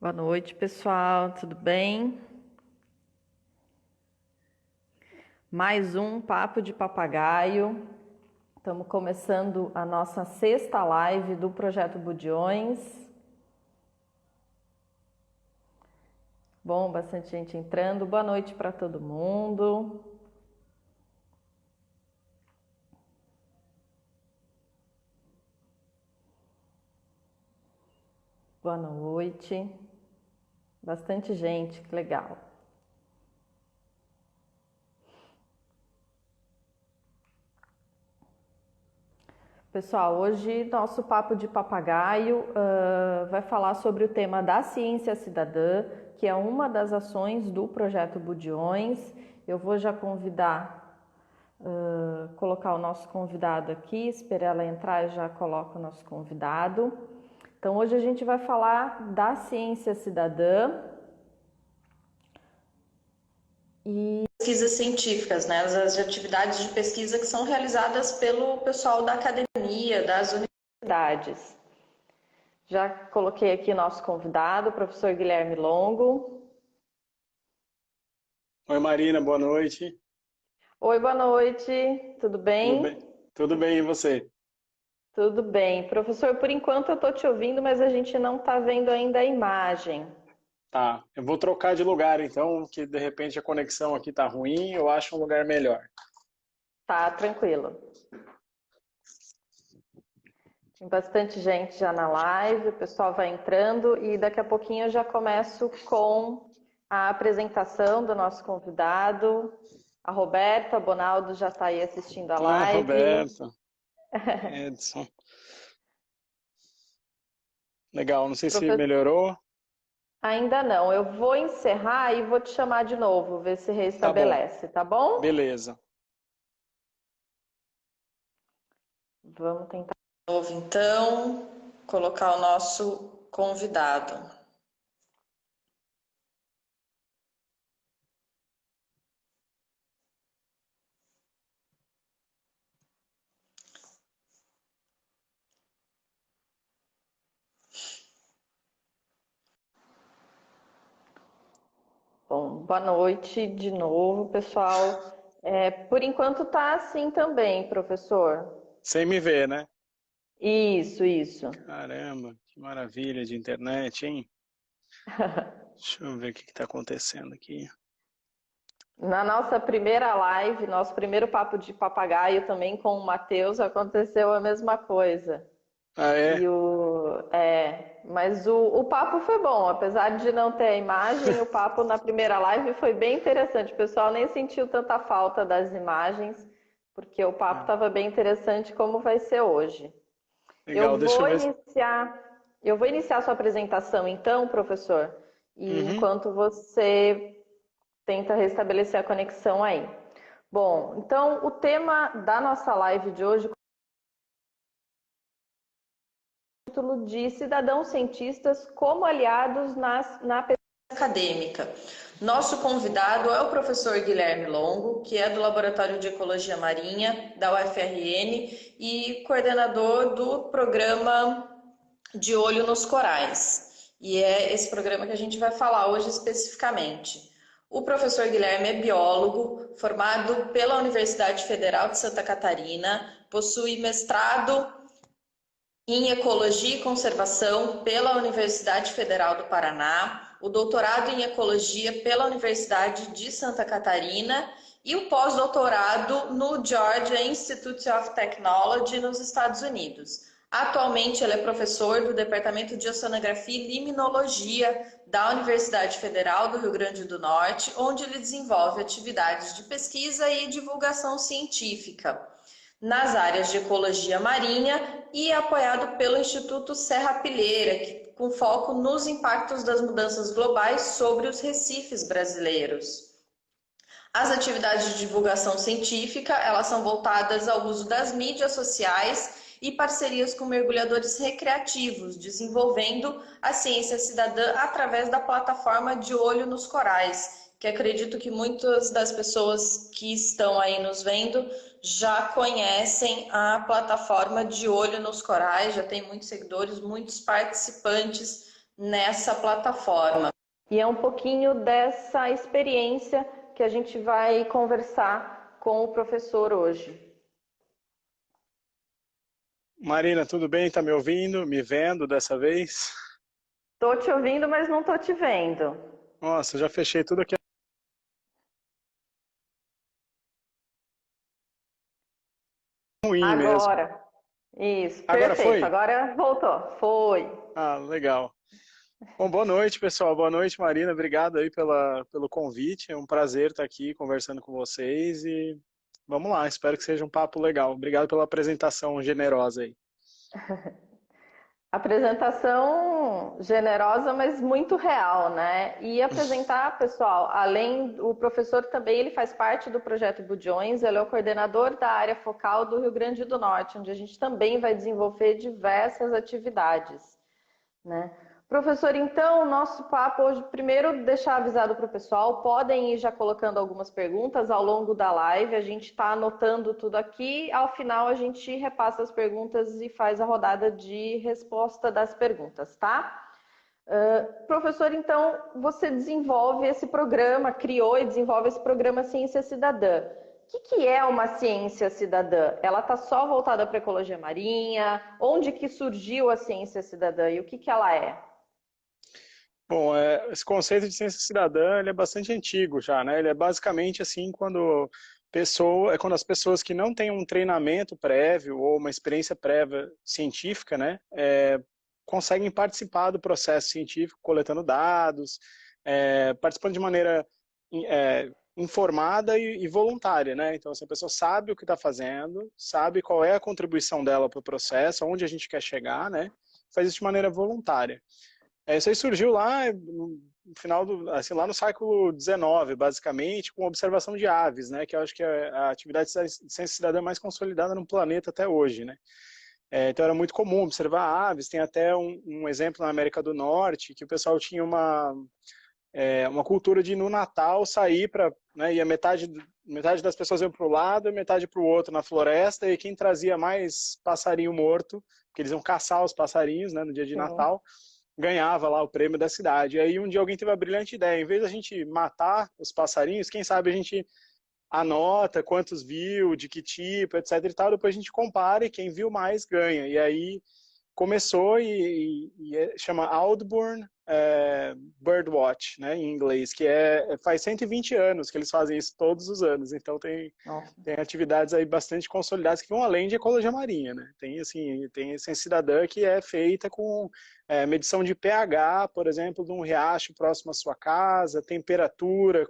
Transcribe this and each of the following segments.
Boa noite, pessoal, tudo bem? Mais um Papo de Papagaio. Estamos começando a nossa sexta live do Projeto Budiões. Bom, bastante gente entrando. Boa noite para todo mundo. Boa noite. Bastante gente, que legal. Pessoal, hoje nosso Papo de Papagaio vai falar sobre o tema da ciência cidadã, que é uma das ações do Projeto Budiões. Eu vou já convidar, colocar o nosso convidado aqui, esperar ela entrar e já coloco o nosso convidado. Então hoje a gente vai falar da ciência cidadã e pesquisas científicas, né? As atividades de pesquisa que são realizadas pelo pessoal da academia, das universidades. Já coloquei aqui nosso convidado, o professor Guilherme Longo. Oi, Marina, boa noite. Oi, boa noite, tudo Tudo bem? bem? Tudo bem, e você? Tudo bem. Professor, por enquanto eu estou te ouvindo, mas a gente não está vendo ainda a imagem. Tá, eu vou trocar de lugar então, que de repente a conexão aqui tá ruim, eu acho um lugar melhor. Tá, tranquilo. Tem bastante gente já na live, o pessoal vai entrando e daqui a pouquinho eu já começo com a apresentação do nosso convidado. A Roberta Bonaldo já está aí assistindo a Ah, live. Roberto, Edson. Legal, não sei se Professor, melhorou. ainda não, eu vou encerrar e vou te chamar de novo, ver se Tá bom, restabelece, tá bom? beleza. Vamos tentar de novo então, colocar o nosso convidado. Bom, boa noite de novo, pessoal. Por enquanto tá assim também, professor. Sem me ver, né? Isso. Caramba, que maravilha de internet, hein? Deixa eu ver o que está acontecendo aqui. Na nossa primeira live, nosso primeiro papo de papagaio também com o Matheus, aconteceu a mesma coisa. Ah, é? Mas o papo foi bom, apesar de não ter a imagem, o papo na primeira live foi bem interessante. O pessoal nem sentiu tanta falta das imagens, porque o papo Ah, estava bem interessante como vai ser hoje. Eu legal, deixa eu vou ver. iniciar sua apresentação então, professor, e Uhum. enquanto você tenta restabelecer a conexão aí. Bom, então o tema da nossa live de hoje é o título de Cidadãos Cientistas como aliados na pesquisa acadêmica. Nosso convidado é o professor Guilherme Longo, que é do Laboratório de Ecologia Marinha da UFRN e coordenador do programa De Olho nos Corais. E é esse programa que a gente vai falar hoje especificamente. O professor Guilherme é biólogo, formado pela Universidade Federal de Santa Catarina, possui mestrado em Ecologia e Conservação pela Universidade Federal do Paraná, o doutorado em Ecologia pela Universidade de Santa Catarina e o pós-doutorado no Georgia Institute of Technology nos Estados Unidos. Atualmente ele é professor do Departamento de Oceanografia e Limnologia da Universidade Federal do Rio Grande do Norte, onde ele desenvolve atividades de pesquisa e divulgação científica nas áreas de ecologia marinha e apoiado pelo Instituto Serra Pilheira, com foco nos impactos das mudanças globais sobre os recifes brasileiros. As atividades de divulgação científica, elas são voltadas ao uso das mídias sociais e parcerias com mergulhadores recreativos, desenvolvendo a ciência cidadã através da plataforma De Olho nos Corais, que acredito que muitas das pessoas que estão aí nos vendo já conhecem a plataforma De Olho nos Corais, já tem muitos seguidores, muitos participantes nessa plataforma. E é um pouquinho dessa experiência que a gente vai conversar com o professor hoje. Marina, tudo bem? Está me ouvindo? Me vendo dessa vez? Tô te ouvindo, mas não tô te vendo. Nossa, já fechei tudo aqui. Ruim mesmo. Agora. Isso, Agora perfeito. foi? Agora voltou. Foi. Ah, legal. Bom, boa noite, pessoal. Boa noite, Marina. Obrigado aí pelo convite. É um prazer estar aqui conversando com vocês e vamos lá. Espero que seja um papo legal. Obrigado pela apresentação generosa aí. Apresentação generosa, mas muito real, né? E apresentar, pessoal, além, o professor também ele faz parte do projeto Budjões, ele é o coordenador da área focal do Rio Grande do Norte, onde a gente também vai desenvolver diversas atividades, né? Professor, então, o nosso papo hoje, primeiro deixar avisado para o pessoal, podem ir já colocando algumas perguntas ao longo da live, a gente está anotando tudo aqui, ao final a gente repassa as perguntas e faz a rodada de resposta das perguntas, tá? Professor, então, você desenvolve esse programa, criou e desenvolve esse programa Ciência Cidadã. O que é uma ciência cidadã? Ela está só voltada para a ecologia marinha? Onde que surgiu a ciência cidadã e o que ela é? Bom, esse conceito de ciência cidadã ele é bastante antigo já, né? Ele é basicamente assim quando as pessoas que não têm um treinamento prévio ou uma experiência prévia científica, né, conseguem participar do processo científico, coletando dados, participando de maneira informada e voluntária, né? Então, assim, a pessoa sabe o que está fazendo, sabe qual é a contribuição dela para o processo, onde a gente quer chegar, né? Faz isso de maneira voluntária. Isso aí surgiu lá no final assim, lá no século XIX, basicamente, com observação de aves, né? Que eu acho que é a atividade de ciência cidadã mais consolidada no planeta até hoje, né? Então era muito comum observar aves. Tem até um exemplo na América do Norte que o pessoal tinha uma cultura de no Natal sair para, né, e a metade das pessoas iam para o lado e metade para o outro na floresta, e quem trazia mais passarinho morto, porque eles iam caçar os passarinhos, né, no dia de Natal, ganhava lá o prêmio da cidade. E aí um dia alguém teve a brilhante ideia, em vez da gente matar os passarinhos, quem sabe a gente anota quantos viu, de que tipo, etc e tal, depois a gente compara e quem viu mais ganha. E aí começou e chama Audubon Birdwatch, né, em inglês, que faz 120 anos que eles fazem isso todos os anos, então tem atividades aí bastante consolidadas que vão além de ecologia marinha, né? Tem ciência cidadã que é feita com medição de pH, por exemplo, de um riacho próximo à sua casa, temperatura,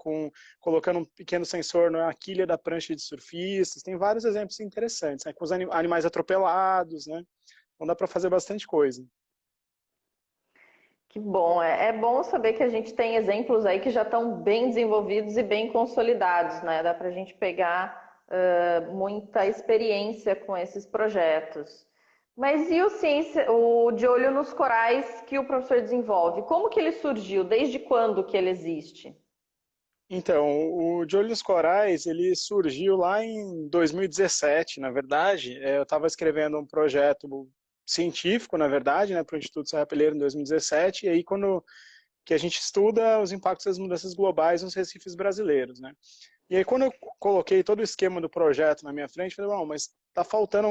colocando um pequeno sensor na quilha da prancha de surfistas, tem vários exemplos interessantes, né? Com os animais atropelados, né? Então dá para fazer bastante coisa. Que bom, é bom saber que a gente tem exemplos aí que já estão bem desenvolvidos e bem consolidados, né? Dá para a gente pegar muita experiência com esses projetos. Mas e o De Olho nos Corais que o professor desenvolve? Como que ele surgiu? Desde quando que ele existe? Então, o De Olho nos Corais, ele surgiu lá em 2017, na verdade. Eu estava escrevendo um projeto científico, na verdade, né, para o Instituto Serra Pilheira em 2017, e aí que a gente estuda os impactos das mudanças globais nos recifes brasileiros, né. E aí quando eu coloquei todo o esquema do projeto na minha frente, eu falei, bom, mas está faltando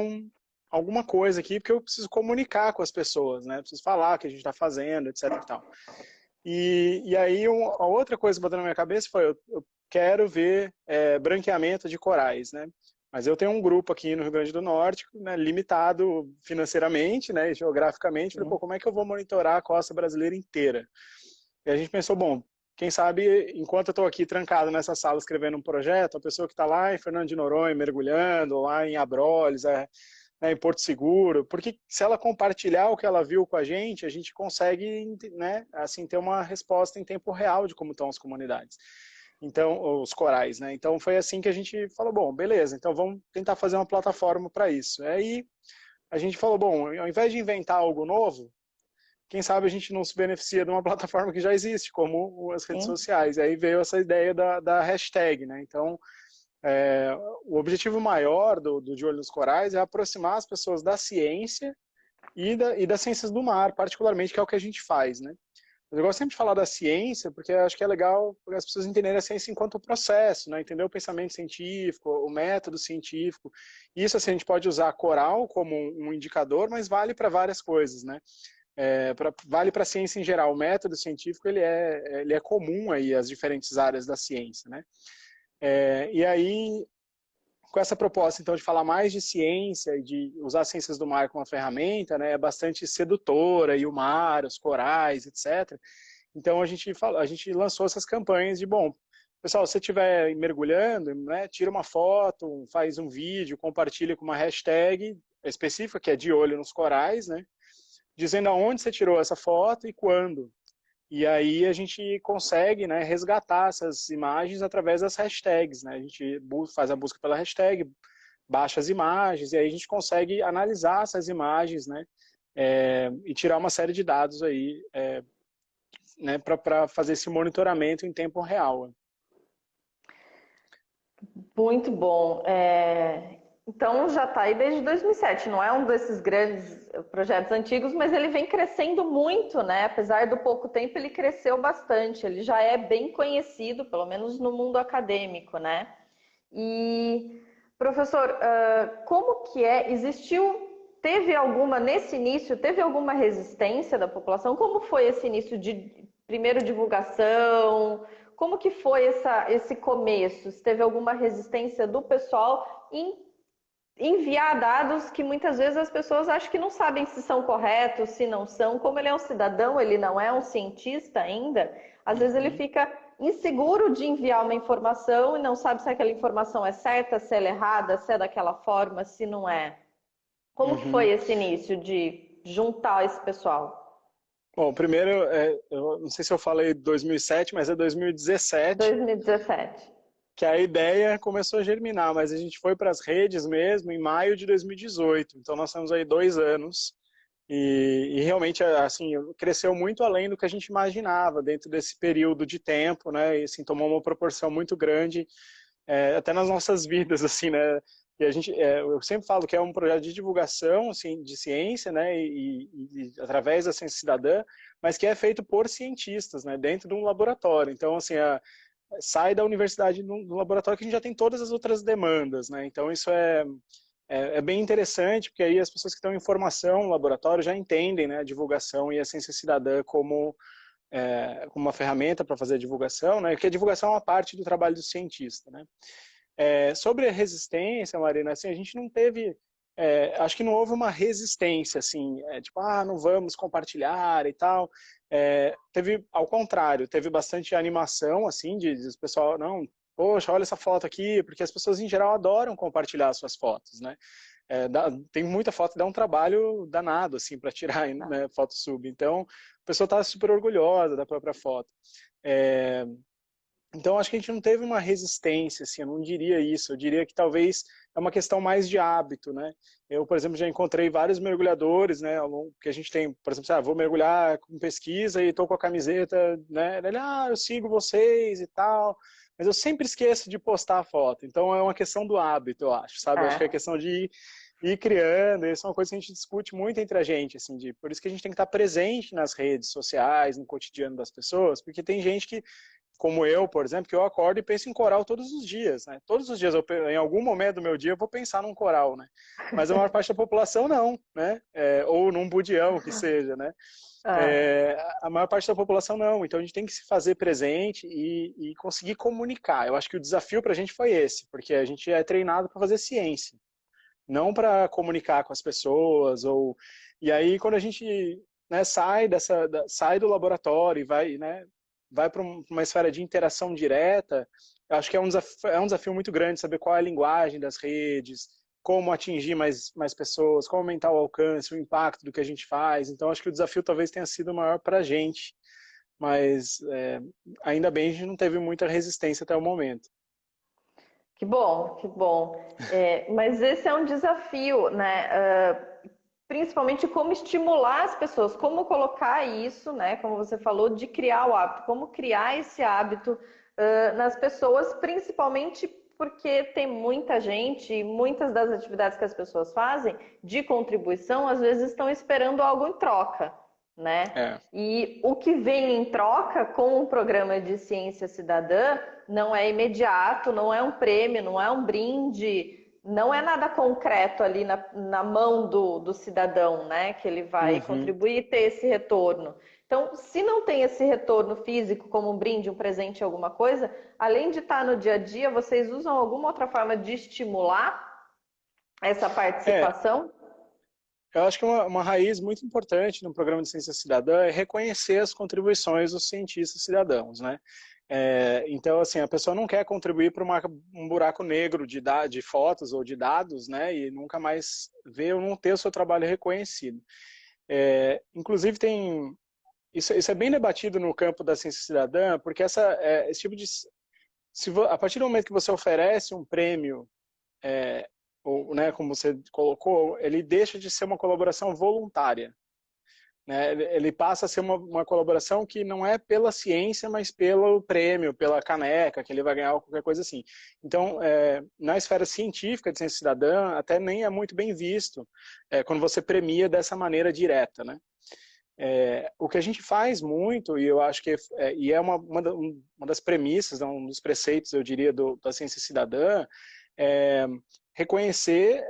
alguma coisa aqui, porque eu preciso comunicar com as pessoas, né, preciso falar o que a gente está fazendo, etc e tal. E aí a outra coisa que botou na minha cabeça foi, eu quero ver branqueamento de corais, né? Mas eu tenho um grupo aqui no Rio Grande do Norte, né, limitado financeiramente, né, e geograficamente, falei, pô, como é que eu vou monitorar a costa brasileira inteira? E a gente pensou, bom, quem sabe, enquanto eu estou aqui trancado nessa sala escrevendo um projeto, a pessoa que está lá em Fernando de Noronha mergulhando, ou lá em Abrolhos, né, em Porto Seguro, porque se ela compartilhar o que ela viu com a gente consegue, né, assim, ter uma resposta em tempo real de como estão as comunidades. Então, os corais, né? Então foi assim que a gente falou, bom, beleza, então vamos tentar fazer uma plataforma para isso. Aí a gente falou, bom, ao invés de inventar algo novo, quem sabe a gente não se beneficia de uma plataforma que já existe, como as redes sociais. Aí veio essa ideia da hashtag, né? Então, o objetivo maior do De Olho nos Corais é aproximar as pessoas da ciência e das ciências do mar, particularmente, que é o que a gente faz, né? Eu gosto sempre de falar da ciência, porque eu acho que é legal as pessoas entenderem a ciência enquanto processo, né? Entender o pensamento científico, o método científico. Isso, assim, a gente pode usar a coral como um indicador, mas vale para várias coisas, né? Vale para a ciência em geral. O método científico, ele é comum aí às diferentes áreas da ciência, né? E aí, com essa proposta, então, de falar mais de ciência e de usar as ciências do mar como uma ferramenta, né, é bastante sedutora, e o mar, os corais, etc. Então, a gente lançou essas campanhas de, bom, pessoal, se você estiver mergulhando, né, tira uma foto, faz um vídeo, compartilha com uma hashtag específica, que é de olho nos corais, né, dizendo aonde você tirou essa foto e quando. E aí a gente consegue, né, resgatar essas imagens através das hashtags, né? A gente faz a busca pela hashtag, baixa as imagens, e aí a gente consegue analisar essas imagens, né, e tirar uma série de dados aí, né, para fazer esse monitoramento em tempo real. Muito bom. Então já está aí desde 2007, não é um desses grandes projetos antigos, mas ele vem crescendo muito, né? Apesar do pouco tempo, ele cresceu bastante. Ele já é bem conhecido, pelo menos no mundo acadêmico, né? E, professor, como que teve alguma, nesse início, teve alguma resistência da população? Como foi esse início de, primeiro, divulgação? Como que foi esse começo? Se teve alguma resistência do pessoal em enviar dados que muitas vezes as pessoas acham que não sabem se são corretos, se não são. Como ele é um cidadão, ele não é um cientista ainda, às vezes ele fica inseguro de enviar uma informação e não sabe se aquela informação é certa, se ela é errada, se é daquela forma, se não é. Como que foi esse início de juntar esse pessoal? Bom, primeiro, eu não sei se eu falei 2007, mas é 2017. 2017. Que a ideia começou a germinar, mas a gente foi para as redes mesmo em maio de 2018. Então nós temos aí 2 anos e realmente assim cresceu muito além do que a gente imaginava dentro desse período de tempo, né? E assim tomou uma proporção muito grande, até nas nossas vidas, assim, né? E eu sempre falo que é um projeto de divulgação, assim, de ciência, né? E através da ciência cidadã, mas que é feito por cientistas, né? Dentro de um laboratório. Então, assim, sai da universidade no laboratório que a gente já tem todas as outras demandas, né? Então isso é bem interessante, porque aí as pessoas que estão em formação no laboratório já entendem, né, a divulgação e a ciência cidadã como uma ferramenta para fazer a divulgação, né? Porque a divulgação é uma parte do trabalho do cientista, né? Sobre a resistência, Marina, assim, a gente não teve, acho que não houve uma resistência, assim, tipo, não vamos compartilhar e tal. Teve, ao contrário, teve bastante animação, assim, de pessoal, não, poxa, olha essa foto aqui, porque as pessoas em geral adoram compartilhar suas fotos, né? Tem muita foto, dá um trabalho danado, assim, para tirar, né, foto sub. Então, a pessoa está super orgulhosa da própria foto. Então, acho que a gente não teve uma resistência, assim, eu não diria isso. Eu diria que talvez é uma questão mais de hábito, né? Eu, por exemplo, já encontrei vários mergulhadores, né? Que a gente tem, por exemplo, vou mergulhar com pesquisa e estou com a camiseta, né? Ele, eu sigo vocês e tal. Mas eu sempre esqueço de postar a foto. Então, é uma questão do hábito, eu acho, sabe? Eu acho que é questão de ir criando. Isso é uma coisa que a gente discute muito entre a gente, assim, por isso que a gente tem que estar presente nas redes sociais, no cotidiano das pessoas, porque tem gente que como eu, por exemplo, que eu acordo e penso em coral todos os dias, né? Todos os dias, em algum momento do meu dia, eu vou pensar num coral, né? Mas a maior parte da população não, né? Ou num budião, que seja, né? A maior parte da população não. Então a gente tem que se fazer presente e conseguir comunicar. Eu acho que o desafio para a gente foi esse, porque a gente é treinado para fazer ciência, não para comunicar com as pessoas. E aí, quando a gente, né, sai do laboratório e vai, né, vai para uma esfera de interação direta, eu acho que é um desafio muito grande saber qual é a linguagem das redes, como atingir mais pessoas, como aumentar o alcance, o impacto do que a gente faz. Então, acho que o desafio talvez tenha sido maior para a gente, mas ainda bem a gente não teve muita resistência até o momento. Que bom, que bom. Mas esse é um desafio, né? Principalmente como estimular as pessoas, como colocar isso, né? Como você falou, de criar o hábito, como criar esse hábito nas pessoas, principalmente porque tem muita gente e muitas das atividades que as pessoas fazem de contribuição, às vezes estão esperando algo em troca, né? É. E o que vem em troca com o programa de ciência cidadã não é imediato, não é um prêmio, não é um brinde, não é nada concreto ali na mão do cidadão, né? Que ele vai Uhum. contribuir e ter esse retorno. Então, se não tem esse retorno físico, como um brinde, um presente, alguma coisa, além de estar no dia a dia, vocês usam alguma outra forma de estimular essa É, participação? eu acho que uma raiz muito importante no programa de ciência cidadã é reconhecer as contribuições dos cientistas cidadãos, né? Então, assim, a pessoa não quer contribuir para um buraco negro de fotos ou de dados, né? E nunca mais ver ou não ter o seu trabalho reconhecido. Inclusive, isso é bem debatido no campo da ciência cidadã, porque esse tipo de... a partir do momento que você oferece um prêmio, ou, né, como você colocou, ele deixa de ser uma colaboração voluntária. Né? Ele passa a ser uma colaboração que não é pela ciência, mas pelo prêmio, pela caneca, que ele vai ganhar ou qualquer coisa assim. Então, na esfera científica de ciência cidadã, até nem é muito bem visto quando você premia dessa maneira direta, né? O que a gente faz muito, e eu acho que uma das premissas, um dos preceitos, eu diria, da ciência cidadã, é reconhecer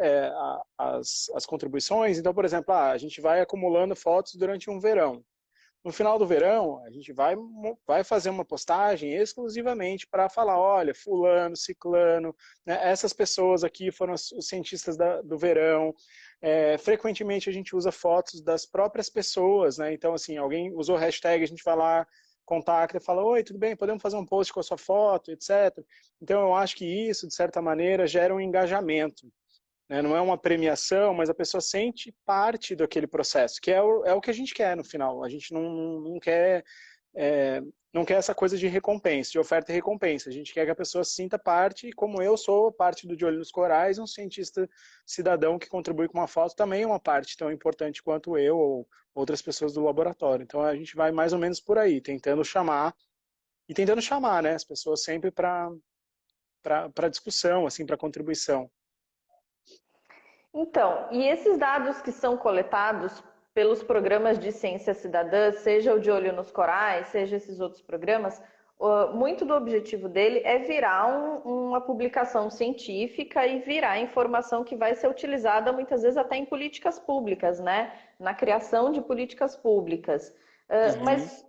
as contribuições. Então, por exemplo, a gente vai acumulando fotos durante um verão. No final do verão, a gente vai fazer uma postagem exclusivamente para falar, olha, fulano, ciclano, né, essas pessoas aqui foram os cientistas do verão. Frequentemente a gente usa fotos das próprias pessoas, né? Então, assim, alguém usou hashtag, a gente vai lá, contacta e fala, oi, tudo bem, podemos fazer um post com a sua foto, etc. Então, eu acho que isso, de certa maneira, gera um engajamento. Né? Não é uma premiação, mas a pessoa sente parte daquele processo, que é o que a gente quer no final. A gente não quer, não quer essa coisa de recompensa, de oferta e recompensa. A gente quer que a pessoa sinta parte, e como eu sou parte do De Olho nos Corais, um cientista cidadão que contribui com uma foto também é uma parte tão importante quanto eu ou outras pessoas do laboratório. Então a gente vai mais ou menos por aí, tentando chamar, né, as pessoas sempre para discussão, assim, para contribuição. Então, e esses dados que são coletados pelos programas de ciência cidadã, seja o De Olho nos Corais, seja esses outros programas, muito do objetivo dele é virar uma publicação científica e virar informação que vai ser utilizada muitas vezes até em políticas públicas, né? Na criação de políticas públicas. Uhum. Mas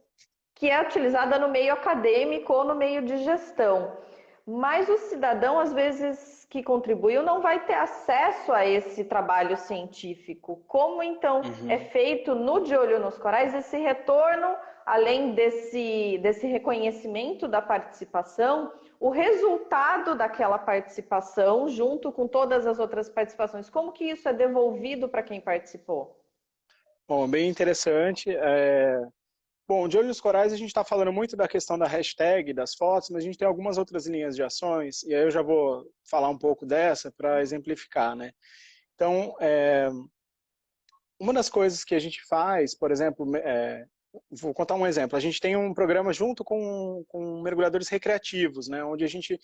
que é utilizada no meio acadêmico ou no meio de gestão. Mas o cidadão, às vezes, que contribuiu, não vai ter acesso a esse trabalho científico. Como, então, é Uhum. feito no De Olho nos Corais esse retorno, além desse reconhecimento da participação, o resultado daquela participação, junto com todas as outras participações, como que isso é devolvido para quem participou? Bom, bem interessante. Bom, de Olho nos Corais a gente está falando muito da questão da hashtag, das fotos, mas a gente tem algumas outras linhas de ações, e aí eu já vou falar um pouco dessa para exemplificar, né? Então, uma das coisas que a gente faz, por exemplo, vou contar um exemplo, a gente tem um programa junto com mergulhadores recreativos, né? Onde a gente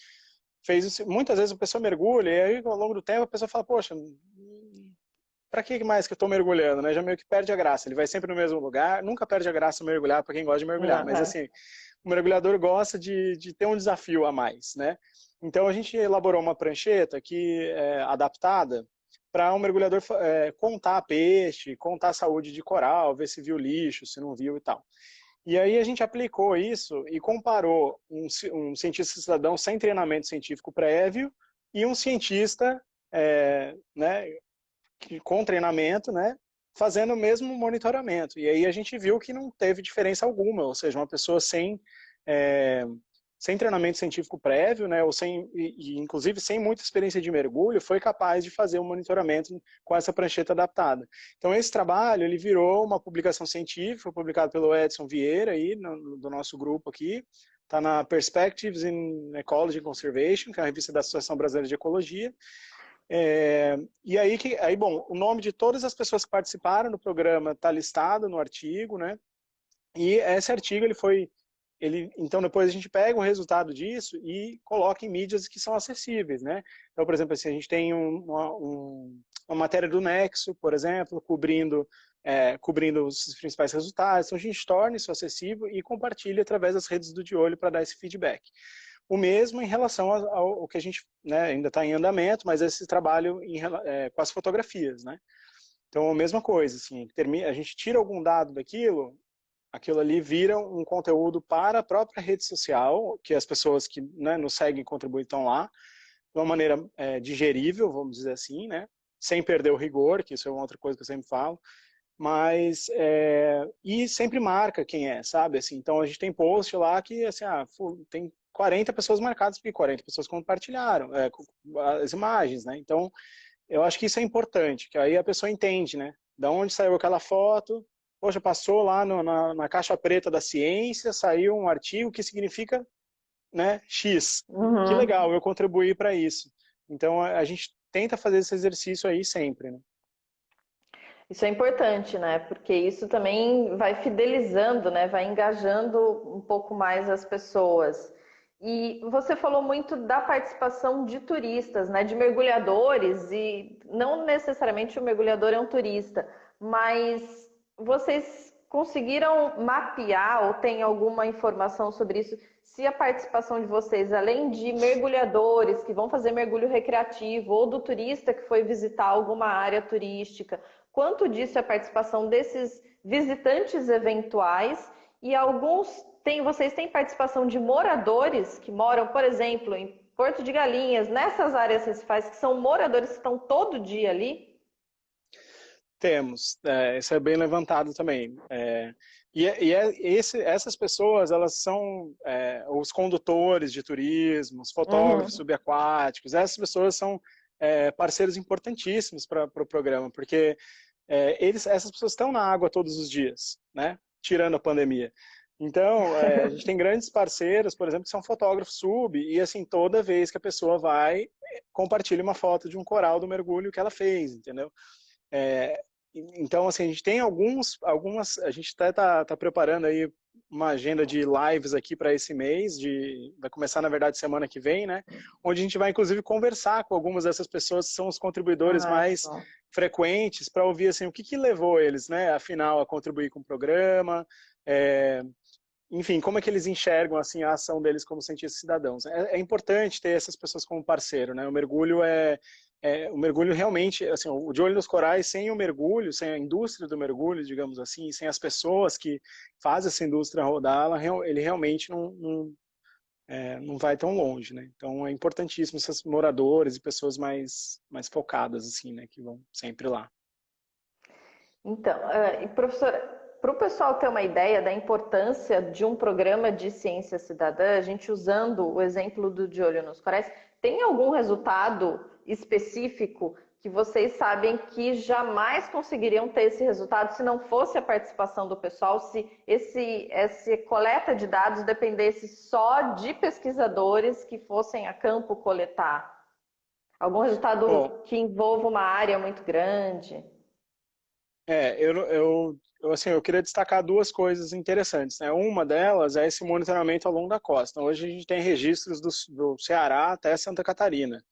fez isso, muitas vezes a pessoa mergulha, e aí ao longo do tempo a pessoa fala, poxa, para que mais que eu estou mergulhando, né? Já meio que perde a graça. Ele vai sempre no mesmo lugar, nunca perde a graça mergulhar para quem gosta de mergulhar, mas Uhum. assim, o mergulhador gosta de ter um desafio a mais, né? Então a gente elaborou uma prancheta que é adaptada para um mergulhador contar peixe, contar a saúde de coral, ver se viu lixo, se não viu e tal. E aí a gente aplicou isso e comparou um cientista cidadão sem treinamento científico prévio e um cientista, né, com treinamento, né, fazendo o mesmo monitoramento. E aí a gente viu que não teve diferença alguma, ou seja, uma pessoa sem treinamento científico prévio, né, ou inclusive sem muita experiência de mergulho, foi capaz de fazer um monitoramento com essa prancheta adaptada. Então esse trabalho ele virou uma publicação científica, publicado pelo Edson Vieira aí do nosso grupo aqui. Está na Perspectives in Ecology and Conservation, que é a revista da Associação Brasileira de Ecologia. E aí, bom, o nome de todas as pessoas que participaram do programa está listado no artigo, né? E esse artigo ele foi então depois a gente pega o resultado disso e coloca em mídias que são acessíveis, né? Então, por exemplo, assim, a gente tem uma matéria do Nexo, por exemplo, cobrindo os principais resultados. Então a gente torna isso acessível e compartilha através das redes do De Olho para dar esse feedback. O mesmo em relação ao que a gente, né, ainda está em andamento, mas esse trabalho com as fotografias, né? Então, a mesma coisa, assim, a gente tira algum dado daquilo, aquilo ali vira um conteúdo para a própria rede social, que as pessoas que, né, nos seguem e contribuem estão lá, de uma maneira digerível, vamos dizer assim, né? Sem perder o rigor, que isso é uma outra coisa que eu sempre falo, mas e sempre marca quem é, sabe? Assim, então a gente tem post lá que assim, tem 40 pessoas marcadas porque 40 pessoas compartilharam as imagens, né? Então eu acho que isso é importante, que aí a pessoa entende, né? Da onde saiu aquela foto, poxa, passou lá na caixa preta da ciência, saiu um artigo que significa, né, X. Que Uhum. legal, eu contribuí para isso. Então a gente tenta fazer esse exercício aí sempre, né? Isso é importante, né? Porque isso também vai fidelizando, né? Vai engajando um pouco mais as pessoas. E você falou muito da participação de turistas, né? De mergulhadores, e não necessariamente o mergulhador é um turista, mas vocês conseguiram mapear ou tem alguma informação sobre isso? Se a participação de vocês, além de mergulhadores que vão fazer mergulho recreativo, ou do turista que foi visitar alguma área turística, quanto disso é a participação desses visitantes eventuais e vocês têm participação de moradores que moram, por exemplo, em Porto de Galinhas, nessas áreas recifais, que são moradores que estão todo dia ali? Temos, isso é bem levantado também. Essas pessoas, elas são os condutores de turismo, os fotógrafos Uhum. subaquáticos, essas pessoas são parceiros importantíssimos para o programa, porque essas pessoas estão na água todos os dias, né? Tirando a pandemia. Então, a gente tem grandes parceiros, por exemplo, que são fotógrafos sub, e assim, toda vez que a pessoa vai, compartilha uma foto de um coral do mergulho que ela fez, entendeu? É, então, assim, a gente tem algumas, a gente até tá preparando aí uma agenda de lives aqui para esse mês, vai começar, na verdade, semana que vem, né? Onde a gente vai, inclusive, conversar com algumas dessas pessoas que são os contribuidores Ah, que mais bom. frequentes para ouvir, assim, o que levou eles, né, afinal, a contribuir com o programa, enfim, como é que eles enxergam, assim, a ação deles como cientistas cidadãos. É importante ter essas pessoas como parceiro, né? O mergulho realmente, assim, o De Olho nos Corais, sem o mergulho, sem a indústria do mergulho, digamos assim, sem as pessoas que fazem essa indústria rodar, ele realmente não vai tão longe, né? Então é importantíssimo esses moradores e pessoas mais focadas, assim, né, que vão sempre lá. Então, e professora, para o pessoal ter uma ideia da importância de um programa de ciência cidadã, a gente usando o exemplo do De Olho nos Corais, tem algum resultado específico que vocês sabem que jamais conseguiriam ter esse resultado se não fosse a participação do pessoal, se essa coleta de dados dependesse só de pesquisadores que fossem a campo coletar? Algum Bom, resultado que envolva uma área muito grande? assim, eu queria destacar duas coisas interessantes, né? Uma delas é esse monitoramento ao longo da costa. Hoje a gente tem registros do Ceará até Santa Catarina,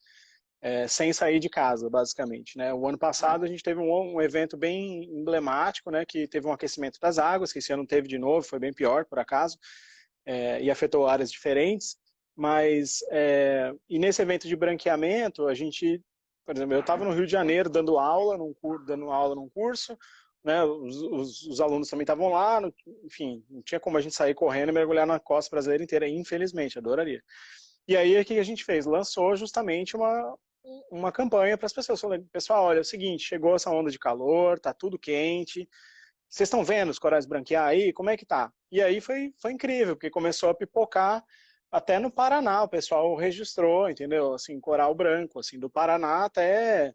sem sair de casa, basicamente, né? O ano passado a gente teve um evento bem emblemático, né? Que teve um aquecimento das águas, que esse ano teve de novo, foi bem pior, por acaso, e afetou áreas diferentes. E nesse evento de branqueamento, a gente, por exemplo, eu estava no Rio de Janeiro dando aula num curso, né, os alunos também estavam lá, enfim, não tinha como a gente sair correndo e mergulhar na costa brasileira inteira, infelizmente, adoraria. E aí, o que a gente fez? Lançou justamente uma campanha para as pessoas, falando, pessoal, olha, é o seguinte, chegou essa onda de calor, tá tudo quente, vocês estão vendo os corais branquear aí? Como é que tá? E aí foi incrível, porque começou a pipocar até no Paraná, o pessoal registrou, entendeu? Assim, coral branco, assim, do Paraná até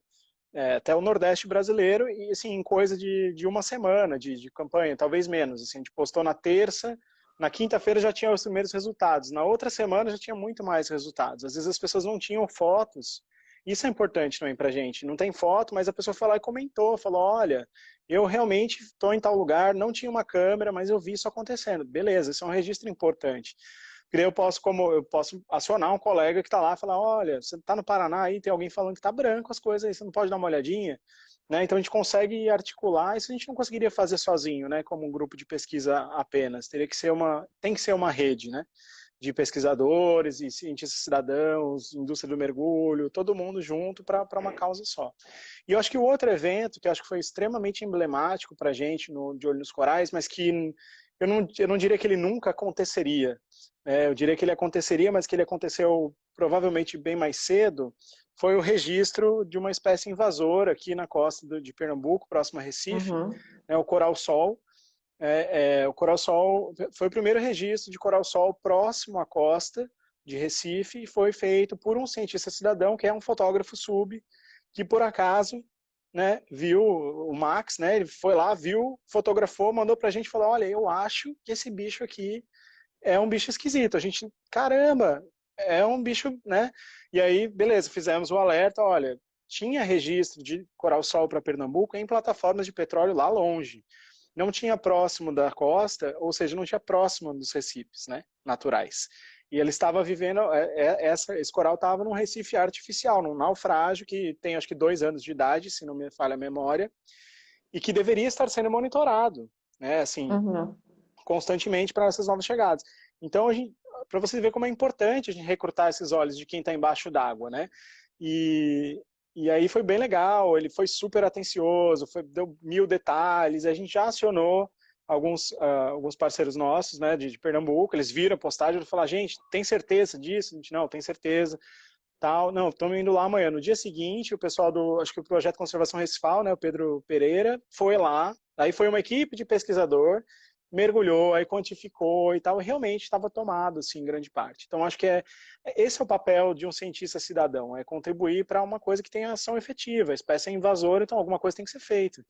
o Nordeste brasileiro, e assim, em coisa de uma semana de campanha, talvez menos. Assim, a gente postou na terça, na quinta-feira já tinha os primeiros resultados, na outra semana já tinha muito mais resultados. Às vezes as pessoas não tinham fotos Isso é importante também pra gente. Não tem foto, mas a pessoa foi lá e comentou, falou, olha, eu realmente estou em tal lugar, não tinha uma câmera, mas eu vi isso acontecendo. Beleza, isso é um registro importante. Porque eu posso acionar um colega que está lá e falar, olha, você está no Paraná aí, tem alguém falando que está branco as coisas aí, você não pode dar uma olhadinha? Né? Então a gente consegue articular, isso a gente não conseguiria fazer sozinho, né, como um grupo de pesquisa apenas. Tem que ser uma rede, né, de pesquisadores e cientistas cidadãos, indústria do mergulho, todo mundo junto para uma causa só. E eu acho que o outro evento, que eu acho que foi extremamente emblemático para a gente no De Olho nos Corais, mas que eu não diria que ele nunca aconteceria. Eu diria que ele aconteceria, mas que ele aconteceu provavelmente bem mais cedo, foi o registro de uma espécie invasora aqui na costa de Pernambuco, próximo a Recife, né, o coral-sol. O coral-sol foi o primeiro registro de coral-sol próximo à costa de Recife e foi feito por um cientista cidadão, que é um fotógrafo sub, que por acaso, né, viu o Max, né, ele foi lá, viu, fotografou, mandou pra gente falar, olha, eu acho que esse bicho aqui é um bicho esquisito. A gente, caramba, é um bicho, né? E aí, beleza, fizemos o alerta, olha, tinha registro de coral-sol para Pernambuco em plataformas de petróleo lá longe. Não tinha próximo da costa, ou seja, não tinha próximo dos recifes, né, naturais. E ele estava vivendo, esse coral estava num recife artificial, num naufrágio que tem acho que 2 anos de idade, se não me falha a memória, e que deveria estar sendo monitorado, né, assim, constantemente para essas novas chegadas. Então, para você ver como é importante a gente recrutar esses olhos de quem está embaixo d'água, né? E aí foi bem legal, ele foi super atencioso, deu 1000 detalhes, a gente já acionou alguns parceiros nossos, né, de Pernambuco, eles viram a postagem e falaram, gente, tem certeza disso? A gente, não, tem certeza. Tal, não, estamos indo lá amanhã. No dia seguinte, o pessoal acho que o Projeto Conservação Recifal, né, o Pedro Pereira, foi lá, aí foi uma equipe de pesquisador, mergulhou, aí quantificou e tal, realmente estava tomado, assim, em grande parte. Então, acho que esse é o papel de um cientista cidadão, é contribuir para uma coisa que tenha ação efetiva, a espécie é invasora, então alguma coisa tem que ser feita.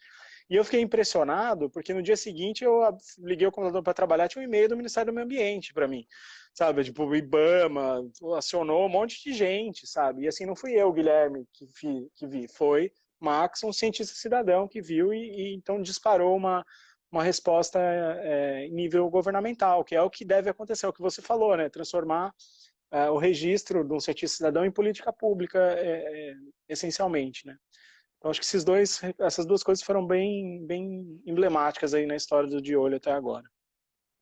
E eu fiquei impressionado, porque no dia seguinte eu liguei o computador para trabalhar, tinha um e-mail do Ministério do Meio Ambiente para mim, sabe, tipo, o IBAMA, acionou um monte de gente, sabe, e assim, não fui eu, Guilherme, que vi, foi Max, um cientista cidadão que viu e então disparou uma resposta em nível governamental, que é o que deve acontecer, é o que você falou, né? Transformar o registro de um cientista cidadão em política pública, essencialmente, né? Então, acho que essas duas coisas foram bem, bem emblemáticas aí na história do De Olho até agora.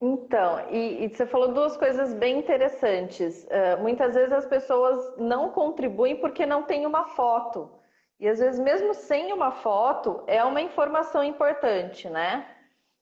Então, e você falou duas coisas bem interessantes. Muitas vezes as pessoas não contribuem porque não tem uma foto. E às vezes, mesmo sem uma foto, é uma informação importante, né?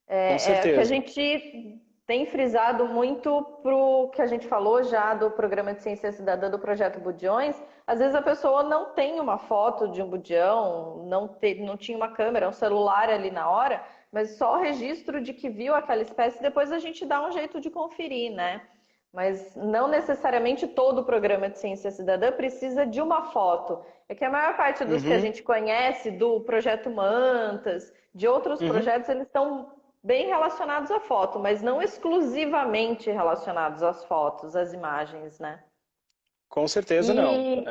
Com É que a certeza. gente tem frisado muito pro que a gente falou já do programa de ciência cidadã do Projeto Budiões. Às vezes a pessoa não tem uma foto de um budião, não tinha uma câmera, um celular ali na hora, mas só o registro de que viu aquela espécie, depois a gente dá um jeito de conferir, né? Mas não necessariamente todo o programa de ciência cidadã precisa de uma foto. É que a maior parte dos que a gente conhece, do Projeto Mantas, de outros projetos, eles estão bem relacionados à foto, mas não exclusivamente relacionados às fotos, às imagens, né? Com certeza não.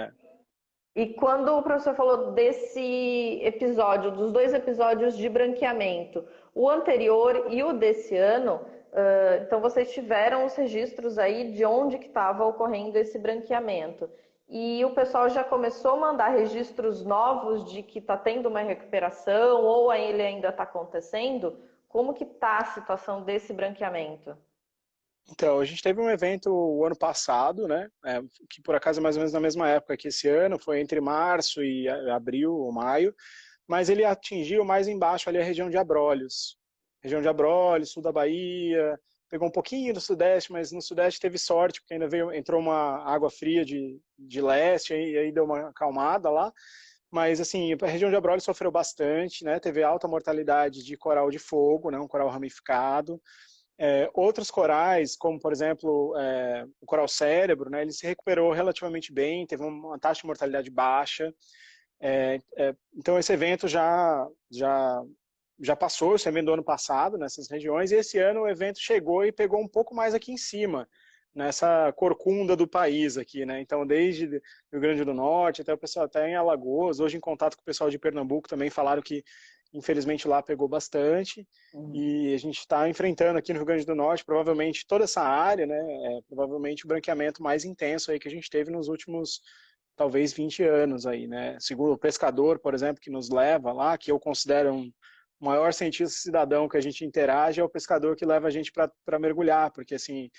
E quando o professor falou desse episódio, dos 2 episódios de branqueamento, o anterior e o desse ano, então vocês tiveram os registros aí de onde que estava ocorrendo esse branqueamento. E o pessoal já começou a mandar registros novos de que está tendo uma recuperação ou ele ainda está acontecendo? Como que está a situação desse branqueamento? Então, a gente teve um evento o ano passado, né, que por acaso é mais ou menos na mesma época que esse ano, foi entre março e abril ou maio, mas ele atingiu mais embaixo ali a região de Abrolhos. Região de Abrolhos, sul da Bahia, pegou um pouquinho do sudeste, mas no sudeste teve sorte, porque ainda entrou uma água fria de leste, e aí deu uma acalmada lá. Mas, assim, a região de Abrolhos sofreu bastante, né? Teve alta mortalidade de coral de fogo, né? Um coral ramificado. Outros corais, como, por exemplo, o coral cérebro, né? Ele se recuperou relativamente bem, teve uma taxa de mortalidade baixa. Então, esse evento já passou, esse evento do ano passado, nessas regiões, e esse ano o evento chegou e pegou um pouco mais aqui em cima, nessa corcunda do país aqui, né? Então, desde Rio Grande do Norte até o pessoal até em Alagoas, hoje em contato com o pessoal de Pernambuco também falaram que, infelizmente, lá pegou bastante. E a gente está enfrentando aqui no Rio Grande do Norte, provavelmente, toda essa área, né? Provavelmente o branqueamento mais intenso aí que a gente teve nos últimos, talvez, 20 anos aí, né? Segundo o pescador, por exemplo, que nos leva lá, que eu considero o maior cientista cidadão que a gente interage, é o pescador que leva a gente para mergulhar, porque, assim,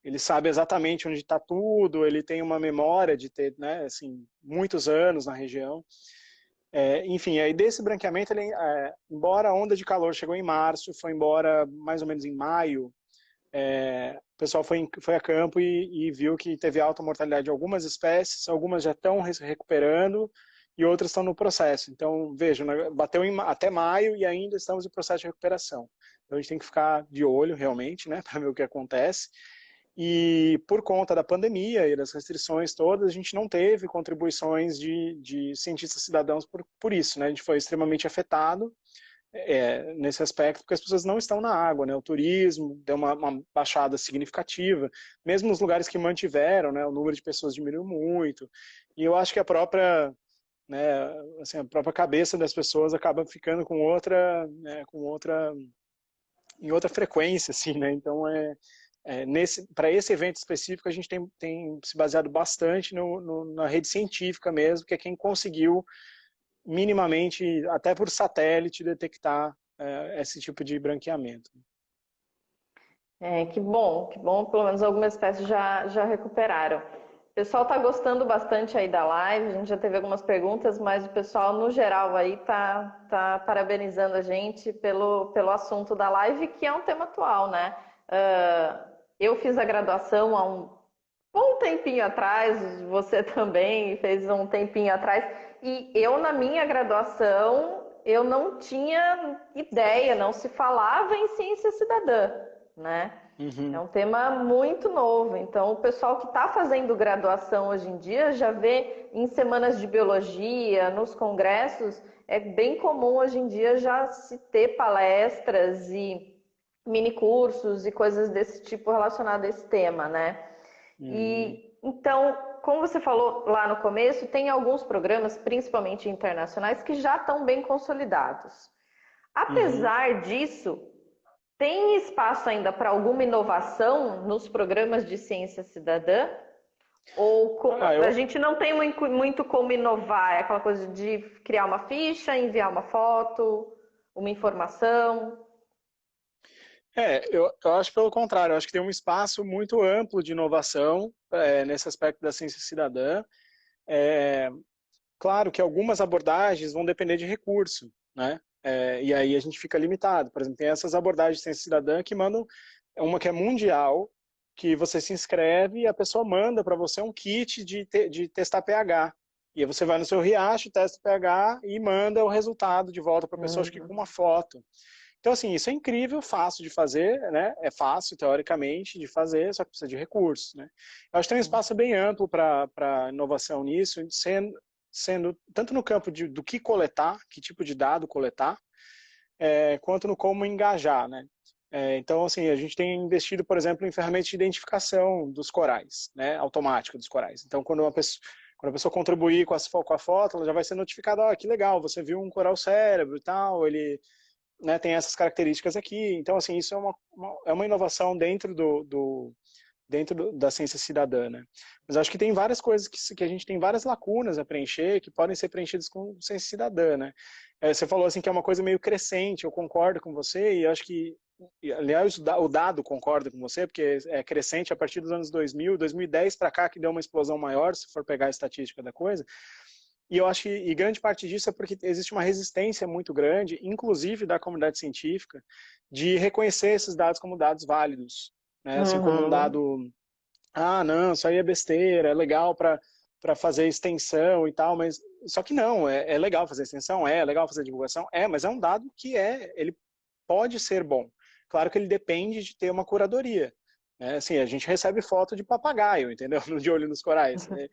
ele sabe exatamente onde está tudo, ele tem uma memória de ter, né, assim, muitos anos na região. Enfim, aí desse branqueamento, embora a onda de calor chegou em março, foi embora mais ou menos em maio, o pessoal foi a campo e viu que teve alta mortalidade de algumas espécies, algumas já estão recuperando e outras estão no processo. Então, vejam, né, bateu até maio e ainda estamos em processo de recuperação. Então, a gente tem que ficar de olho, realmente, né, para ver o que acontece. E por conta da pandemia e das restrições todas, a gente não teve contribuições de cientistas cidadãos por isso, né? A gente foi extremamente afetado nesse aspecto, porque as pessoas não estão na água, né? O turismo deu uma baixada significativa, mesmo nos lugares que mantiveram, né? O número de pessoas diminuiu muito. E eu acho que a própria, né, assim, a própria cabeça das pessoas acaba ficando com outra, né, em outra frequência, assim, né? Então, para esse evento específico, a gente tem se baseado bastante na rede científica mesmo, que é quem conseguiu minimamente, até por satélite, detectar esse tipo de branqueamento. Que bom, pelo menos algumas espécies já recuperaram. O pessoal está gostando bastante aí da live, a gente já teve algumas perguntas, mas o pessoal no geral aí tá parabenizando a gente pelo assunto da live, que é um tema atual, né? Eu fiz a graduação há um bom tempinho atrás, você também fez um tempinho atrás, e eu na minha graduação, eu não tinha ideia, não se falava em ciência cidadã, né? Uhum. É um tema muito novo, então o pessoal que está fazendo graduação hoje em dia já vê em semanas de biologia, nos congressos, é bem comum hoje em dia já se ter palestras e mini cursos e coisas desse tipo relacionadas a esse tema, né? E então, como você falou lá no começo, tem alguns programas, principalmente internacionais, que já estão bem consolidados. Apesar disso, tem espaço ainda para alguma inovação nos programas de ciência cidadã? Ou a gente não tem muito como inovar? É aquela coisa de criar uma ficha, enviar uma foto, uma informação? Eu acho pelo contrário, eu acho que tem um espaço muito amplo de inovação nesse aspecto da ciência cidadã. Claro que algumas abordagens vão depender de recurso, né? E aí a gente fica limitado. Por exemplo, tem essas abordagens de ciência cidadã que mandam, uma que é mundial, que você se inscreve e a pessoa manda para você um kit de testar pH. E aí você vai no seu riacho, testa o pH e manda o resultado de volta para a pessoa, acho que com uma foto. Então, assim, isso é incrível, fácil de fazer, né? É fácil, teoricamente, de fazer, só que precisa de recursos, né? Eu acho que tem um espaço bem amplo para inovação nisso, sendo tanto no campo do que coletar, que tipo de dado coletar, quanto no como engajar, né? Então, assim, a gente tem investido, por exemplo, em ferramentas de identificação dos corais, né? Automática dos corais. Então, quando a pessoa contribuir com a foto, ela já vai ser notificada, que legal, você viu um coral cérebro e tal, ele, né, tem essas características aqui. Então, assim, isso é uma inovação dentro da ciência cidadã, né? Mas acho que tem várias coisas que a gente tem várias lacunas a preencher, que podem ser preenchidas com ciência cidadã, né? Você falou assim que é uma coisa meio crescente, eu concordo com você, e acho que, aliás, o dado concorda com você, porque é crescente a partir dos anos 2010 para cá que deu uma explosão maior, se for pegar a estatística da coisa. E eu acho que grande parte disso é porque existe uma resistência muito grande, inclusive da comunidade científica, de reconhecer esses dados como dados válidos, né? Assim como um dado, não, isso aí é besteira, é legal para fazer extensão e tal, mas só que não, é legal fazer extensão, é legal fazer divulgação, mas é um dado que ele pode ser bom. Claro que ele depende de ter uma curadoria, né? Assim, a gente recebe foto de papagaio, entendeu? De olho nos corais, né?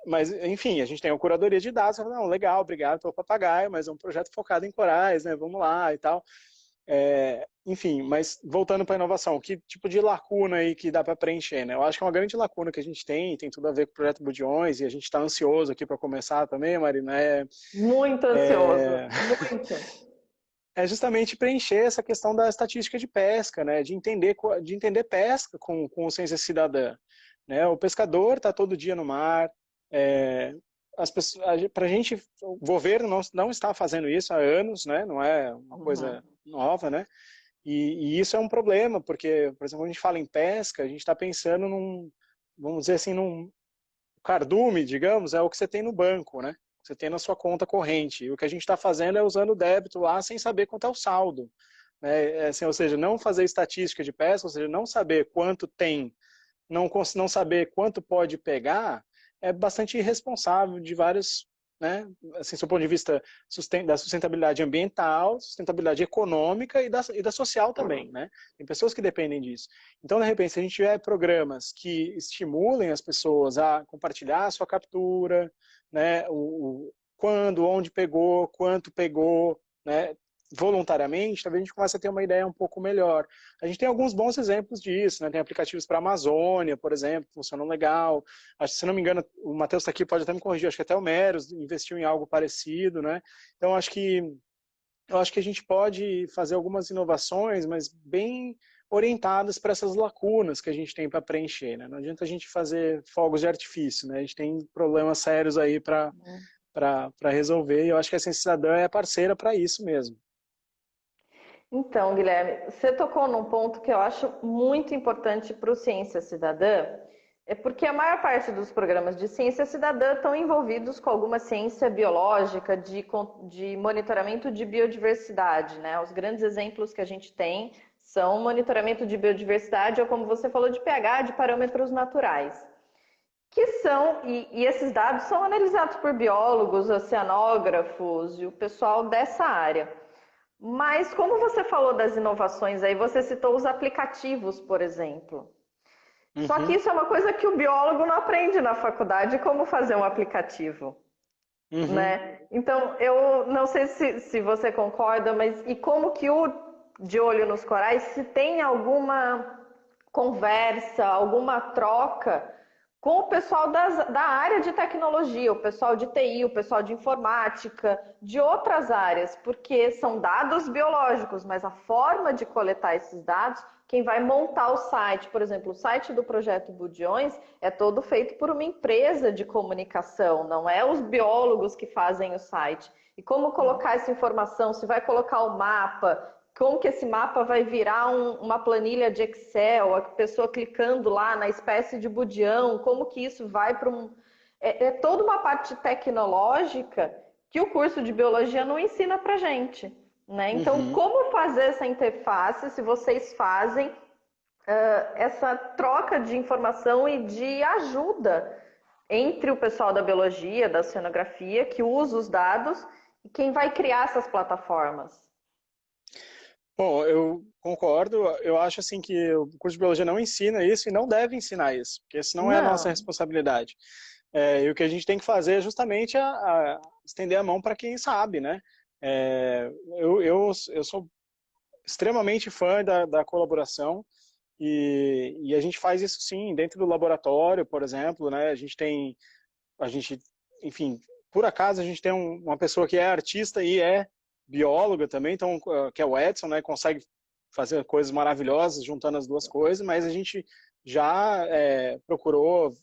Mas, enfim, a gente tem uma curadoria de dados, não, legal, obrigado pelo papagaio, mas é um projeto focado em corais, né, vamos lá e tal. Enfim, mas voltando para a inovação, que tipo de lacuna aí que dá para preencher, né? Eu acho que é uma grande lacuna que a gente tem tudo a ver com o Projeto Bulhões, e a gente está ansioso aqui para começar também, Marina, Muito ansioso, muito. é justamente preencher essa questão da estatística de pesca, né? De entender pesca com ciência cidadã. Né? O pescador está todo dia no mar, é, para a gente, o governo não está fazendo isso há anos, né? Não é uma coisa nova, né? E isso é um problema, porque, por exemplo, quando a gente fala em pesca, a gente está pensando vamos dizer assim, num cardume, digamos, é o que você tem no banco, né? Você tem na sua conta corrente. E o que a gente está fazendo é usando o débito lá sem saber quanto é o saldo. Né? Assim, ou seja, não fazer estatística de pesca, ou seja, não saber quanto tem, não saber quanto pode pegar, é bastante irresponsável de vários, né? Assim, do ponto de vista da sustentabilidade ambiental, sustentabilidade econômica e da social também, né? Tem pessoas que dependem disso. Então, de repente, se a gente tiver programas que estimulem as pessoas a compartilhar a sua captura, né? Quando, onde pegou, quanto pegou, né? Voluntariamente, talvez a gente comece a ter uma ideia um pouco melhor. A gente tem alguns bons exemplos disso, né? Tem aplicativos para a Amazônia, por exemplo, que funcionam legal. Acho que, se não me engano, o Matheus está aqui, pode até me corrigir, acho que até o Meros investiu em algo parecido, né? Então, eu acho que a gente pode fazer algumas inovações, mas bem orientadas para essas lacunas que a gente tem para preencher, né? Não adianta a gente fazer fogos de artifício, né? A gente tem problemas sérios aí para resolver, e eu acho que a Ciência Cidadã é parceira para isso mesmo. Então, Guilherme, você tocou num ponto que eu acho muito importante para o Ciência Cidadã, é porque a maior parte dos programas de ciência cidadã estão envolvidos com alguma ciência biológica, de monitoramento de biodiversidade, né? Os grandes exemplos que a gente tem são monitoramento de biodiversidade, ou como você falou, de pH, de parâmetros naturais. Que são, e esses dados são analisados por biólogos, oceanógrafos e o pessoal dessa área. Mas como você falou das inovações aí, você citou os aplicativos, por exemplo. Só que isso é uma coisa que o biólogo não aprende na faculdade, como fazer um aplicativo, né? Então, eu não sei se você concorda, mas e como que o De Olho nos Corais, se tem alguma conversa, alguma troca com o pessoal da área de tecnologia, o pessoal de TI, o pessoal de informática, de outras áreas, porque são dados biológicos, mas a forma de coletar esses dados, quem vai montar o site, por exemplo, o site do Projeto Bulhões é todo feito por uma empresa de comunicação, não é os biólogos que fazem o site. E como colocar essa informação, se vai colocar o mapa, como que esse mapa vai virar uma planilha de Excel, a pessoa clicando lá na espécie de budião, como que isso vai para um... É toda uma parte tecnológica que o curso de biologia não ensina para gente, né? Então, como fazer essa interface, se vocês fazem essa troca de informação e de ajuda entre o pessoal da biologia, da oceanografia, que usa os dados, e quem vai criar essas plataformas? Bom, eu concordo. Eu acho assim que o curso de biologia não ensina isso e não deve ensinar isso, porque isso não é a nossa Não. responsabilidade. E o que a gente tem que fazer é justamente a estender a mão para quem sabe, né? Eu sou extremamente fã da colaboração e a gente faz isso sim dentro do laboratório, por exemplo, né? A gente, enfim, por acaso a gente tem uma pessoa que é artista e é bióloga também, então, que é o Edson, né? Consegue fazer coisas maravilhosas juntando as duas coisas, mas a gente já procurou,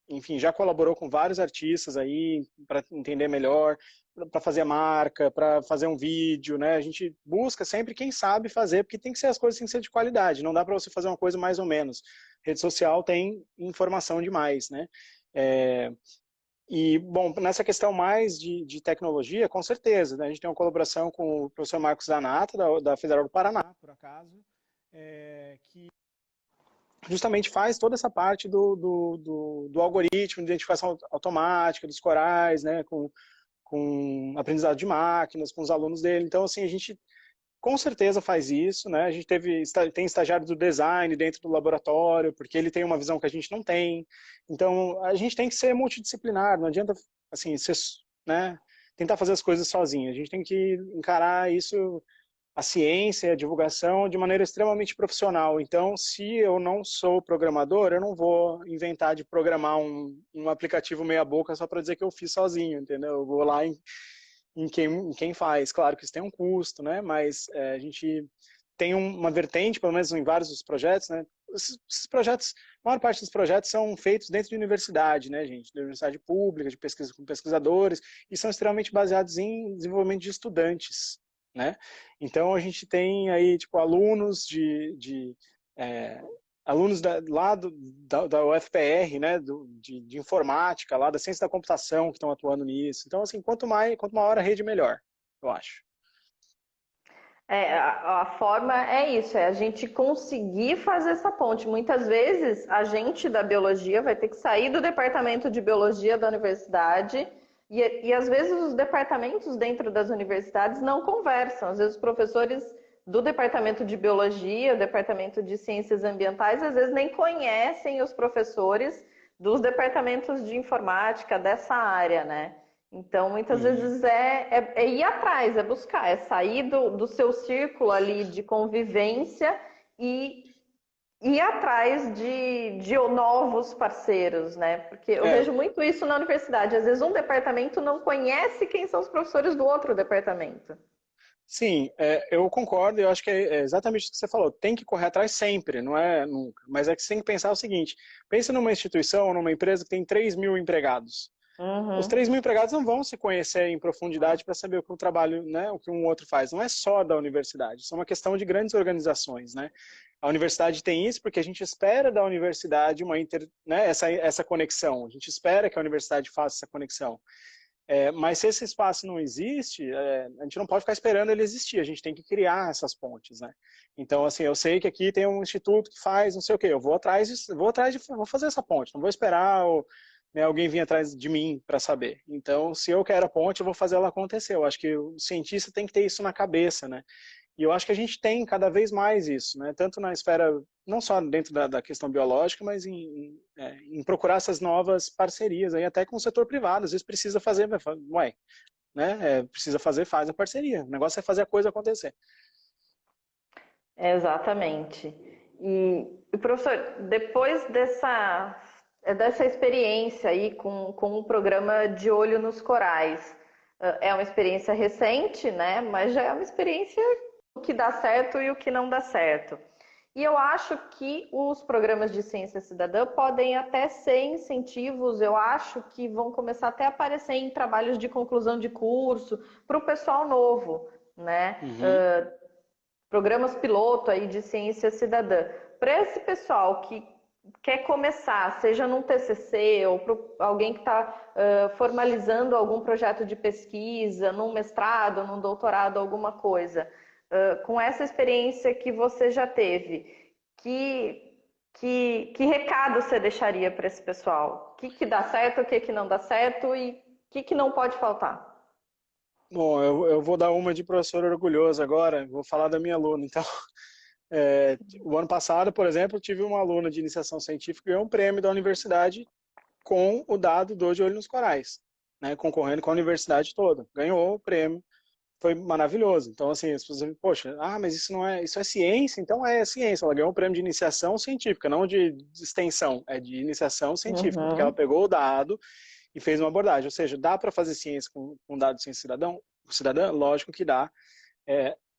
enfim, já colaborou com vários artistas aí para entender melhor, para fazer a marca, para fazer um vídeo, né? A gente busca sempre quem sabe fazer, porque tem que ser as coisas têm que ser de qualidade, não dá para você fazer uma coisa mais ou menos. Rede social tem informação demais, né? E, bom, nessa questão mais de tecnologia, com certeza, né? A gente tem uma colaboração com o professor Marcos Zanata, da Federal do Paraná, por acaso, que justamente faz toda essa parte do algoritmo, de identificação automática dos corais, né? Com aprendizado de máquinas, com os alunos dele. Então, assim, a gente com certeza faz isso, né? A gente tem estagiário do design dentro do laboratório, porque ele tem uma visão que a gente não tem. Então, a gente tem que ser multidisciplinar, não adianta, assim, né, tentar fazer as coisas sozinho. A gente tem que encarar isso a ciência e a divulgação de maneira extremamente profissional. Então, se eu não sou programador, eu não vou inventar de programar um aplicativo meia-boca só para dizer que eu fiz sozinho, entendeu? Eu vou lá em quem faz. Claro que isso tem um custo, né? Mas a gente tem uma vertente, pelo menos em vários dos projetos, né? Esses projetos, a maior parte dos projetos são feitos dentro de universidade, né, gente? De universidade pública, de pesquisa com pesquisadores, e são extremamente baseados em desenvolvimento de estudantes, né? Então a gente tem aí, tipo, alunos alunos da UFPR, né, de informática, lá da ciência da computação que estão atuando nisso. Então, assim, quanto maior a rede, melhor, eu acho. A forma é isso, é a gente conseguir fazer essa ponte. Muitas vezes a gente da biologia vai ter que sair do departamento de biologia da universidade e às vezes os departamentos dentro das universidades não conversam. Às vezes os professores do departamento de biologia, o departamento de ciências ambientais, às vezes nem conhecem os professores dos departamentos de informática dessa área, né? Então, muitas vezes é ir atrás, é buscar, é sair do seu círculo ali de convivência e ir atrás de novos parceiros, né? Porque eu vejo muito isso na universidade. Às vezes um departamento não conhece quem são os professores do outro departamento. Sim, eu concordo, eu acho que é exatamente o que você falou, tem que correr atrás sempre, não é nunca, mas é que você tem que pensar o seguinte, pensa numa instituição, numa empresa que tem 3.000 empregados, os 3.000 empregados não vão se conhecer em profundidade para saber o que um trabalho, né, o que um outro faz, não é só da universidade, isso é uma questão de grandes organizações, né, a universidade tem isso porque a gente espera da universidade né, essa conexão, a gente espera que a universidade faça essa conexão. Mas se esse espaço não existe, a gente não pode ficar esperando ele existir, a gente tem que criar essas pontes, né? Então, assim, eu sei que aqui tem um instituto que faz não sei o quê, eu vou vou fazer essa ponte, não vou esperar né, alguém vir atrás de mim para saber. Então, se eu quero a ponte, eu vou fazer ela acontecer. Eu acho que o cientista tem que ter isso na cabeça, né? E eu acho que a gente tem cada vez mais isso, né? Tanto na esfera, não só dentro da questão biológica, mas em procurar essas novas parcerias, aí até com o setor privado. Às vezes precisa fazer, ué, né? Precisa fazer, faz a parceria. O negócio é fazer a coisa acontecer. Exatamente. E professor, depois dessa experiência aí com o programa De Olho nos Corais, é uma experiência recente, né? Mas já é uma experiência o que dá certo e o que não dá certo. E eu acho que os programas de ciência cidadã podem até ser incentivos, eu acho que vão começar até a aparecer em trabalhos de conclusão de curso para o pessoal novo, né? Programas piloto aí de ciência cidadã. Para esse pessoal que quer começar, seja num TCC ou para alguém que está formalizando algum projeto de pesquisa, num mestrado, num doutorado, alguma coisa, com essa experiência que você já teve, que recado você deixaria para esse pessoal? O que dá certo, o que não dá certo e o que não pode faltar? Bom, eu vou dar uma de professor orgulhoso agora, vou falar da minha aluna. Então, o ano passado, por exemplo, tive uma aluna de iniciação científica que ganhou um prêmio da universidade com o dado do De Olho nos Corais, né, concorrendo com a universidade toda. Ganhou o prêmio, foi maravilhoso. Então, assim, as pessoas dizem, poxa, mas isso é ciência? Então é ciência. Ela ganhou o prêmio de iniciação científica, não de extensão, é de iniciação científica, porque ela pegou o dado e fez uma abordagem. Ou seja, dá para fazer ciência com dado de ciência cidadã? Lógico que dá.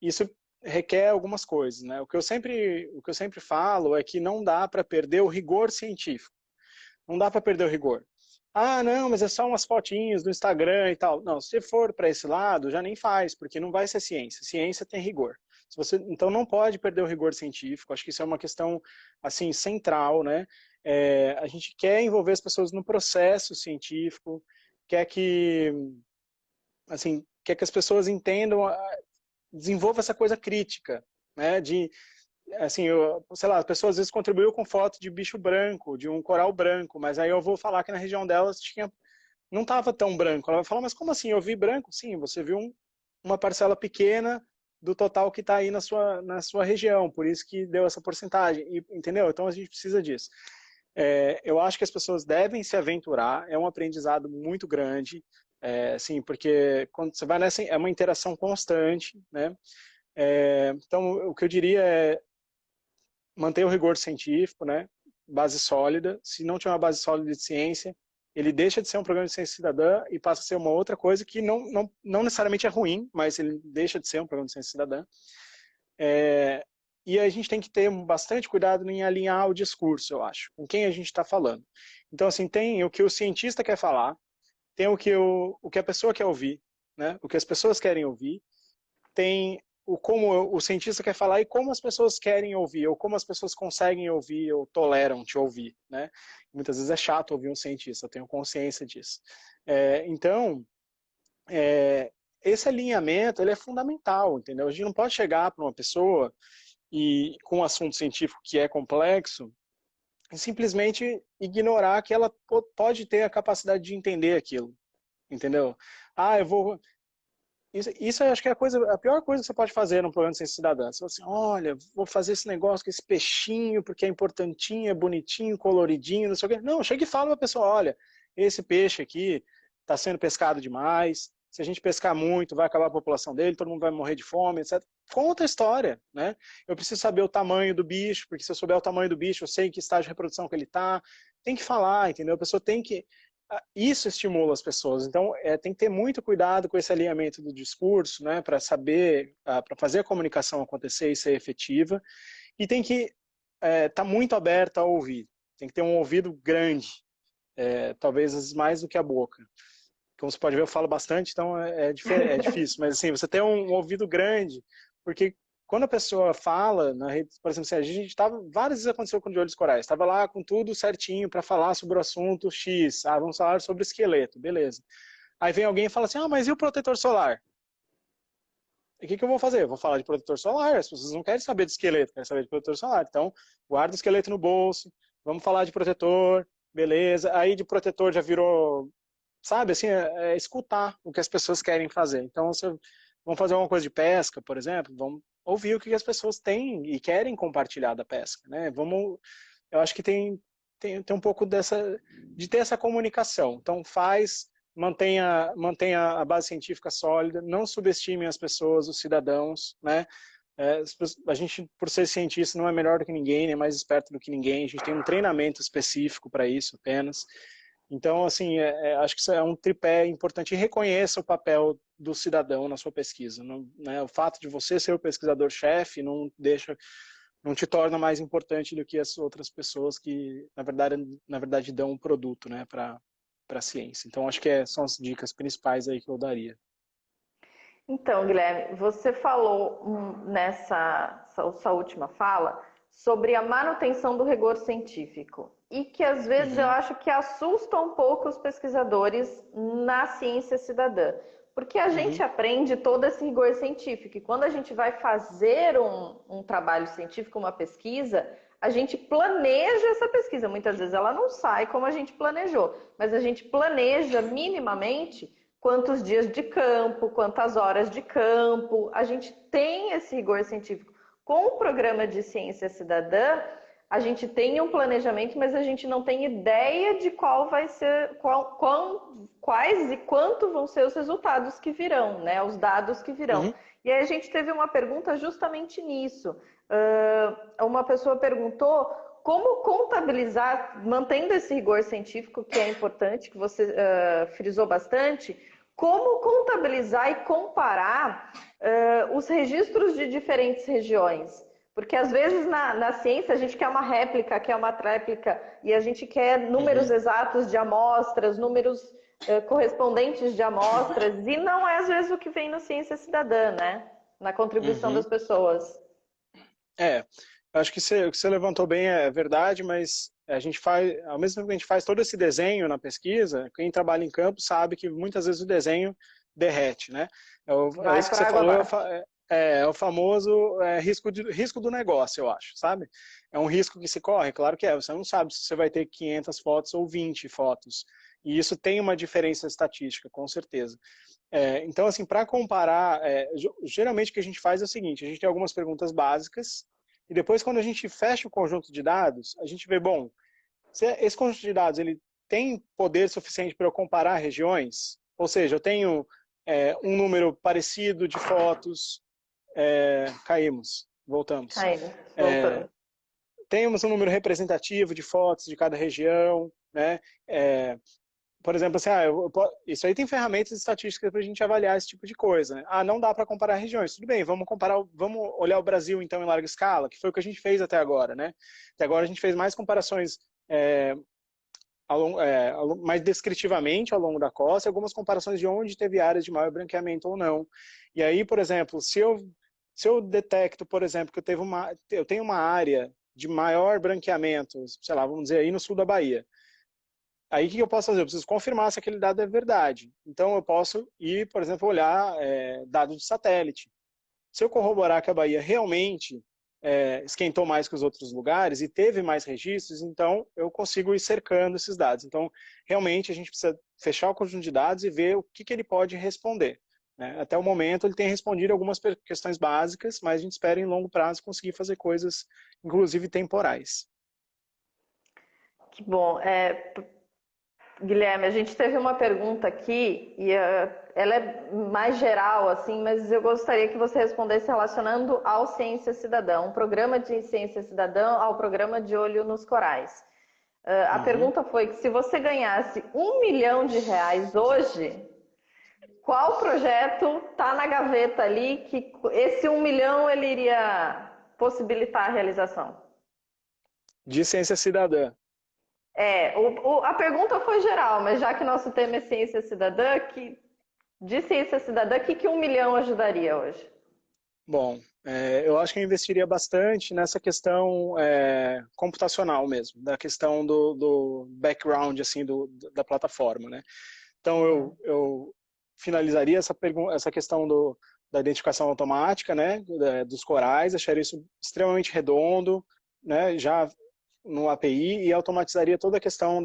Isso requer algumas coisas, né? O que eu sempre falo é que não dá para perder o rigor científico. Não dá para perder o rigor. Não, mas é só umas fotinhas do Instagram e tal. Não, se for para esse lado, já nem faz, porque não vai ser ciência. Ciência tem rigor. Então não pode perder o rigor científico. Acho que isso é uma questão assim central, né? A gente quer envolver as pessoas no processo científico, quer que as pessoas entendam, desenvolva essa coisa crítica, né? Assim, sei lá, a pessoa às vezes contribuiu com foto de bicho branco, de um coral branco, mas aí eu vou falar que na região delas não estava tão branco. Ela vai falar, mas como assim? Eu vi branco? Sim, você viu uma parcela pequena do total que está aí na sua região, por isso que deu essa porcentagem, entendeu? Então a gente precisa disso. Eu acho que as pessoas devem se aventurar, é um aprendizado muito grande, assim, porque quando você vai nessa, é uma interação constante, né? Então, o que eu diria é manter o rigor científico, né? Base sólida. Se não tiver uma base sólida de ciência, ele deixa de ser um programa de ciência cidadã e passa a ser uma outra coisa que não necessariamente é ruim, mas ele deixa de ser um programa de ciência cidadã. E a gente tem que ter bastante cuidado em alinhar o discurso, eu acho, com quem a gente está falando. Então, assim, tem o que o cientista quer falar, tem o que a pessoa quer ouvir, né? O que as pessoas querem ouvir, tem como o cientista quer falar e como as pessoas querem ouvir, ou como as pessoas conseguem ouvir ou toleram te ouvir, né? Muitas vezes é chato ouvir um cientista, eu tenho consciência disso. Então, esse alinhamento, ele é fundamental, entendeu? A gente não pode chegar para uma pessoa e com um assunto científico que é complexo e simplesmente ignorar que ela pode ter a capacidade de entender aquilo, entendeu? Eu vou... Isso eu acho que é a pior coisa que você pode fazer num programa de ciência cidadã. Você fala assim, olha, vou fazer esse negócio com esse peixinho, porque é importantinho, é bonitinho, coloridinho, não sei o quê. Não, chega e fala para a pessoa, olha, esse peixe aqui está sendo pescado demais, se a gente pescar muito, vai acabar a população dele, todo mundo vai morrer de fome, etc. Conta a história, né? Eu preciso saber o tamanho do bicho, porque se eu souber o tamanho do bicho, eu sei em que estágio de reprodução que ele está. Tem que falar, entendeu? A pessoa tem que... Isso estimula as pessoas. Então, tem que ter muito cuidado com esse alinhamento do discurso, né, para saber, para fazer a comunicação acontecer e ser efetiva. E tem que estar muito aberto a ouvir. Tem que ter um ouvido grande, talvez mais do que a boca. Como você pode ver, eu falo bastante, então é difícil. Mas assim, você tem um ouvido grande, porque quando a pessoa fala na rede, por exemplo, a gente estava, várias vezes aconteceu com o de olhos corais, estava lá com tudo certinho para falar sobre o assunto X, vamos falar sobre esqueleto, beleza. Aí vem alguém e fala assim, mas e o protetor solar? E o que eu vou fazer? Eu vou falar de protetor solar, as pessoas não querem saber de esqueleto, querem saber de protetor solar. Então, guarda o esqueleto no bolso, vamos falar de protetor, beleza. Aí de protetor já virou, sabe, assim, escutar o que as pessoas querem fazer. Então, vamos fazer alguma coisa de pesca, por exemplo, vamos ouvir o que as pessoas têm e querem compartilhar da pesca, né? Eu acho que tem um pouco de ter essa comunicação. Então mantenha a base científica sólida, não subestimem as pessoas, os cidadãos, né? A gente, por ser cientista, não é melhor do que ninguém, nem mais esperto do que ninguém, a gente tem um treinamento específico para isso apenas. Então, assim, acho que isso é um tripé importante e reconheça o papel do cidadão na sua pesquisa. Não, né? O fato de você ser o pesquisador-chefe não te torna mais importante do que as outras pessoas que, na verdade dão um produto, né, para a ciência. Então, acho que são as dicas principais aí que eu daria. Então, Guilherme, você falou nessa sua última fala sobre a manutenção do rigor científico e que às vezes eu acho que assusta um pouco os pesquisadores na ciência cidadã, porque a gente aprende todo esse rigor científico e quando a gente vai fazer um trabalho científico, uma pesquisa, a gente planeja essa pesquisa. Muitas vezes ela não sai como a gente planejou, mas a gente planeja minimamente quantos dias de campo, quantas horas de campo, a gente tem esse rigor científico. Com o programa de ciência cidadã, a gente tem um planejamento, mas a gente não tem ideia de qual vai ser, quais e quanto vão ser os resultados que virão, né? Os dados que virão. E aí a gente teve uma pergunta justamente nisso. Uma pessoa perguntou como contabilizar, mantendo esse rigor científico que é importante, que você frisou bastante, como contabilizar e comparar os registros de diferentes regiões. Porque às vezes na ciência a gente quer uma réplica, quer uma tréplica, e a gente quer números exatos de amostras, números correspondentes de amostras, e não é às vezes o que vem na ciência cidadã, né? Na contribuição das pessoas. Acho que o que você levantou bem é verdade, mas a gente faz, ao mesmo tempo que a gente faz todo esse desenho na pesquisa, quem trabalha em campo sabe que muitas vezes o desenho derrete, né? Isso que você falou é o famoso risco do negócio, eu acho, sabe? É um risco que se corre, claro que é. Você não sabe se você vai ter 500 fotos ou 20 fotos. E isso tem uma diferença estatística, com certeza. Então, assim, para comparar, geralmente o que a gente faz é o seguinte, a gente tem algumas perguntas básicas, e depois quando a gente fecha o conjunto de dados, a gente vê, bom, se esse conjunto de dados ele tem poder suficiente para eu comparar regiões, ou seja, eu tenho um número parecido de fotos, caímos, voltamos. Caímos, voltando. Temos um número representativo de fotos de cada região, né? Por exemplo, assim, isso aí tem ferramentas estatísticas para a gente avaliar esse tipo de coisa. Né? Não dá para comparar regiões. Tudo bem, vamos olhar o Brasil então em larga escala, que foi o que a gente fez até agora, né? Até agora a gente fez mais comparações mais descritivamente ao longo da costa, algumas comparações de onde teve áreas de maior branqueamento ou não. E aí, por exemplo, se eu detecto, por exemplo, que eu tenho uma área de maior branqueamento, sei lá, vamos dizer aí no sul da Bahia, aí o que eu posso fazer? Eu preciso confirmar se aquele dado é verdade. Então eu posso ir, por exemplo, olhar dados de satélite. Se eu corroborar que a Bahia realmente esquentou mais que os outros lugares e teve mais registros, então eu consigo ir cercando esses dados. Então, realmente, a gente precisa fechar o conjunto de dados e ver o que ele pode responder. Né? Até o momento, ele tem respondido algumas questões básicas, mas a gente espera, em longo prazo, conseguir fazer coisas, inclusive temporais. Que bom. Guilherme, a gente teve uma pergunta aqui, e ela é mais geral, assim, mas eu gostaria que você respondesse relacionando ao Ciência Cidadã, um programa de Ciência Cidadã ao programa de Olho nos Corais. A pergunta foi que se você ganhasse R$1 milhão hoje, qual projeto está na gaveta ali que esse 1 milhão ele iria possibilitar a realização? De Ciência Cidadã. A pergunta foi geral, mas já que nosso tema é ciência cidadã, de ciência cidadã, o que 1 milhão ajudaria hoje? Bom, eu acho que eu investiria bastante nessa questão computacional mesmo, da questão do background assim, da plataforma, né? Então eu finalizaria essa questão da identificação automática, né, dos corais, acharia isso extremamente redondo, né, já no API, e automatizaria toda a questão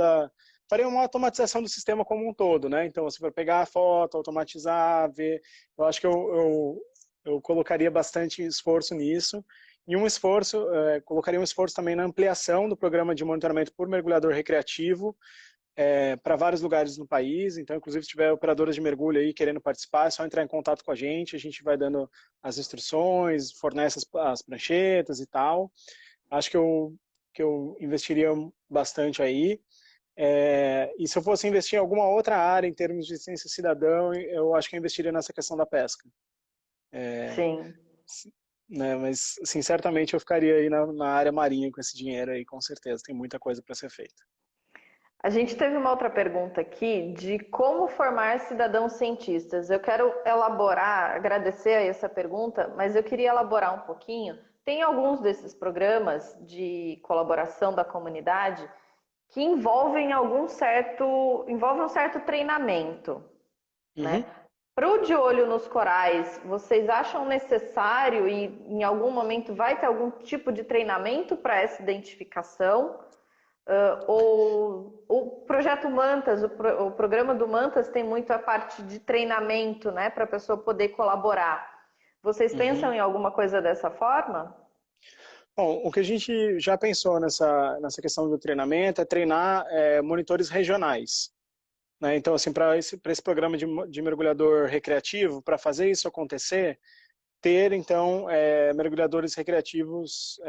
faria uma automatização do sistema como um todo, né? Então, você vai pegar a foto, automatizar, ver. Eu acho que eu colocaria bastante esforço nisso. E colocaria um esforço também na ampliação do programa de monitoramento por mergulhador recreativo para vários lugares no país. Então, inclusive, se tiver operadoras de mergulho aí querendo participar, é só entrar em contato com a gente vai dando as instruções, fornece as pranchetas e tal. Acho que eu investiria bastante aí. E se eu fosse investir em alguma outra área em termos de ciência cidadã, eu acho que eu investiria nessa questão da pesca. Sim. Né, mas, assim, certamente eu ficaria aí na área marinha com esse dinheiro aí, com certeza. Tem muita coisa para ser feita. A gente teve uma outra pergunta aqui de como formar cidadãos cientistas. Eu quero elaborar, agradecer a essa pergunta, mas eu queria elaborar um pouquinho. Tem alguns desses programas de colaboração da comunidade que envolvem um certo treinamento, né? Para o De Olho nos Corais, vocês acham necessário e em algum momento vai ter algum tipo de treinamento para essa identificação? O projeto Mantas, o programa do Mantas tem muito a parte de treinamento, né, para a pessoa poder colaborar. Vocês pensam em alguma coisa dessa forma? Bom, o que a gente já pensou nessa questão do treinamento é treinar monitores regionais. Né? Então, assim, para esse programa de mergulhador recreativo, para fazer isso acontecer, ter, então, mergulhadores recreativos,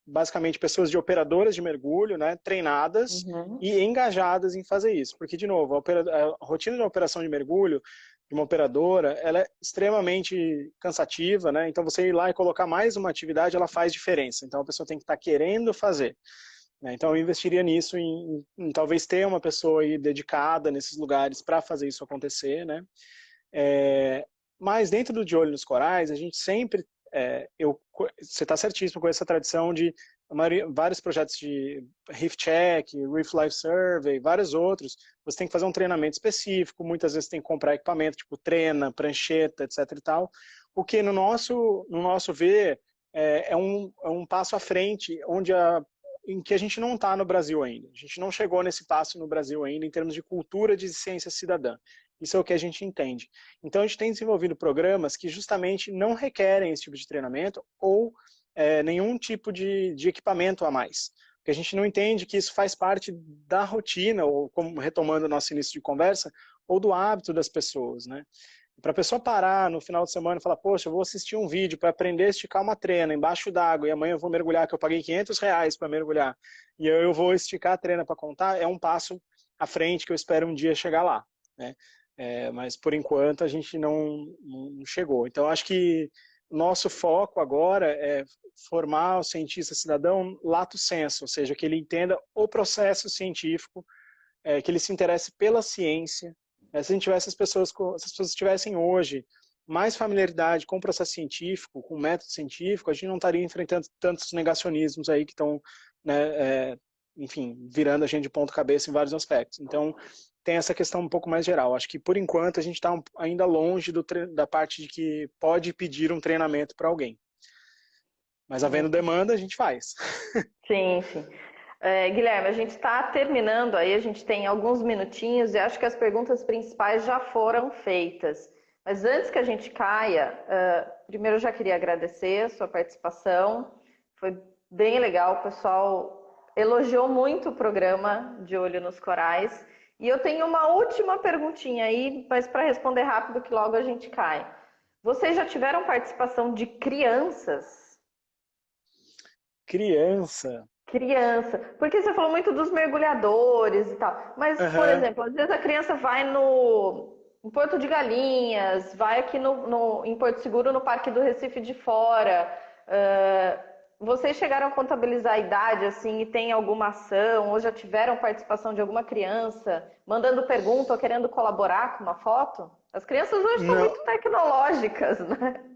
basicamente pessoas de operadoras de mergulho, né, treinadas e engajadas em fazer isso. Porque, de novo, a rotina de uma operação de mergulho de uma operadora, ela é extremamente cansativa, né? Então, você ir lá e colocar mais uma atividade, ela faz diferença. Então, a pessoa tem que estar querendo fazer. Né? Então, eu investiria nisso, em talvez ter uma pessoa aí dedicada nesses lugares para fazer isso acontecer, né? Mas dentro do De Olho nos Corais, a gente sempre você está certíssimo com essa tradição de vários projetos de Reef Check, Reef Life Survey, vários outros, você tem que fazer um treinamento específico, muitas vezes tem que comprar equipamento, tipo trena, prancheta, etc e tal, o que no nosso ver é um passo à frente, em que a gente não está no Brasil ainda. A gente não chegou nesse passo no Brasil ainda em termos de cultura de ciência cidadã. Isso é o que a gente entende. Então, a gente tem desenvolvido programas que justamente não requerem esse tipo de treinamento ou nenhum tipo de equipamento a mais. Porque a gente não entende que isso faz parte da rotina, ou como retomando o nosso início de conversa, ou do hábito das pessoas. Né? Para a pessoa parar no final de semana e falar, poxa, eu vou assistir um vídeo para aprender a esticar uma trena embaixo d'água e amanhã eu vou mergulhar, que eu paguei R$ 500 para mergulhar, e eu vou esticar a trena para contar, é um passo à frente que eu espero um dia chegar lá, né? Mas por enquanto a gente não chegou. Então acho que nosso foco agora é formar o cientista cidadão lato sensu, ou seja, que ele entenda o processo científico, que ele se interesse pela ciência. Se a gente tivesse se as pessoas tivessem hoje mais familiaridade com o processo científico, com o método científico, a gente não estaria enfrentando tantos negacionismos aí que estão, né, enfim, virando a gente de ponta cabeça em vários aspectos. Então, tem essa questão um pouco mais geral. Acho que, por enquanto, a gente está ainda longe da parte de que pode pedir um treinamento para alguém. Mas, havendo demanda, a gente faz. Sim, sim. Guilherme, a gente está terminando aí, a gente tem alguns minutinhos e acho que as perguntas principais já foram feitas. Mas antes que a gente caia, primeiro eu já queria agradecer a sua participação. Foi bem legal, o pessoal elogiou muito o programa De Olho nos Corais. E eu tenho uma última perguntinha aí, mas para responder rápido que logo a gente cai. Vocês já tiveram participação de crianças? Criança? Criança. Porque você falou muito dos mergulhadores e tal. Mas, por exemplo, às vezes a criança vai em Porto de Galinhas, vai aqui em Porto Seguro, no Parque do Recife de Fora. Vocês chegaram a contabilizar a idade, assim, e tem alguma ação, ou já tiveram participação de alguma criança, mandando pergunta ou querendo colaborar com uma foto? As crianças hoje são muito tecnológicas, né?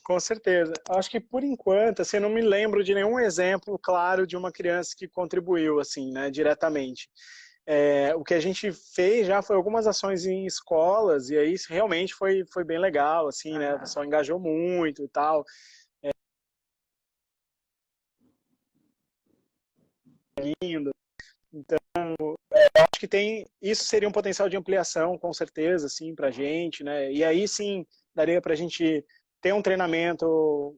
Com certeza. Acho que por enquanto, assim, eu não me lembro de nenhum exemplo claro de uma criança que contribuiu, assim, né, diretamente. O que a gente fez já foi algumas ações em escolas, e aí realmente foi bem legal, assim, né, o pessoal engajou muito e tal. Lindo. Então, acho que isso seria um potencial de ampliação, com certeza, assim, pra gente, né, e aí sim, daria pra gente ter um treinamento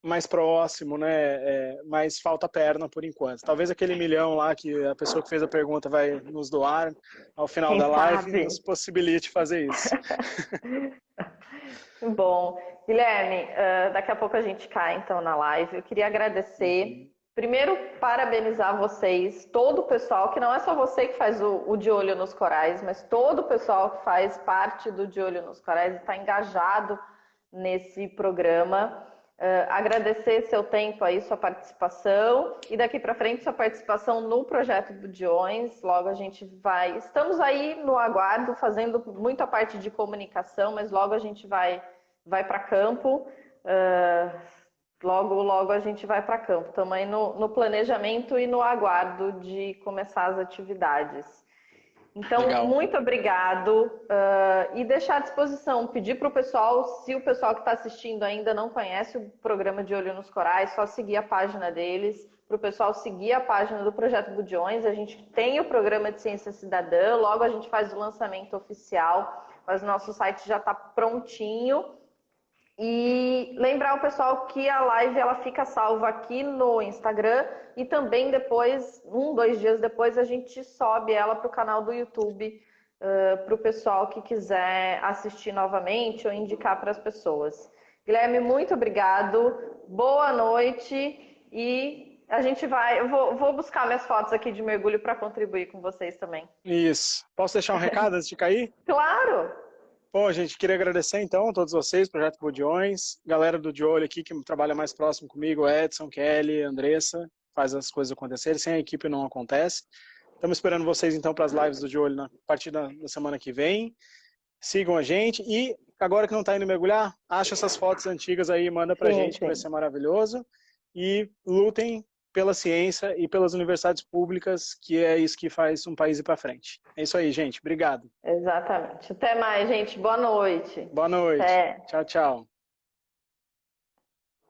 mais próximo, né? Mas falta perna por enquanto. Talvez aquele 1 milhão lá que a pessoa que fez a pergunta vai nos doar ao final da live nos possibilite fazer isso. Bom, Guilherme, daqui a pouco a gente cai então na live. Eu queria agradecer. Primeiro, parabenizar vocês, todo o pessoal, que não é só você que faz o De Olho nos Corais, mas todo o pessoal que faz parte do De Olho nos Corais e está engajado nesse programa. Agradecer seu tempo aí, sua participação, e daqui para frente sua participação no projeto Budiões. Logo a gente vai... Estamos aí no aguardo, fazendo muita parte de comunicação, mas logo a gente vai para campo. Logo a gente vai para campo. Estamos aí no planejamento e no aguardo de começar as atividades. Então, legal. Muito obrigado. E deixar à disposição, pedir para o pessoal, se o pessoal que está assistindo ainda não conhece o programa De Olho nos Corais, só seguir a página deles, para o pessoal seguir a página do Projeto Budiões. A gente tem o programa de Ciência Cidadã, logo a gente faz o lançamento oficial, mas o nosso site já está prontinho. E lembrar o pessoal que a live ela fica salva aqui no Instagram e também depois, 2 dias depois, a gente sobe ela para o canal do YouTube para o pessoal que quiser assistir novamente ou indicar para as pessoas. Guilherme, muito obrigado, boa noite e a gente vai... Eu vou buscar minhas fotos aqui de mergulho para contribuir com vocês também. Isso. Posso deixar um recado antes de cair? Claro! Bom, gente, queria agradecer então a todos vocês, Projeto Budiões, galera do De Olho aqui que trabalha mais próximo comigo, Edson, Kelly, Andressa, faz as coisas acontecerem, sem a equipe não acontece. Estamos esperando vocês então para as lives do De Olho a partir da semana que vem. Sigam a gente e agora que não está indo mergulhar, acha essas fotos antigas aí e manda pra gente, que vai ser maravilhoso. E lutem pela ciência e pelas universidades públicas, que é isso que faz um país ir para frente. É isso aí, gente. Obrigado. Exatamente. Até mais, gente. Boa noite. Boa noite. Tchau, tchau.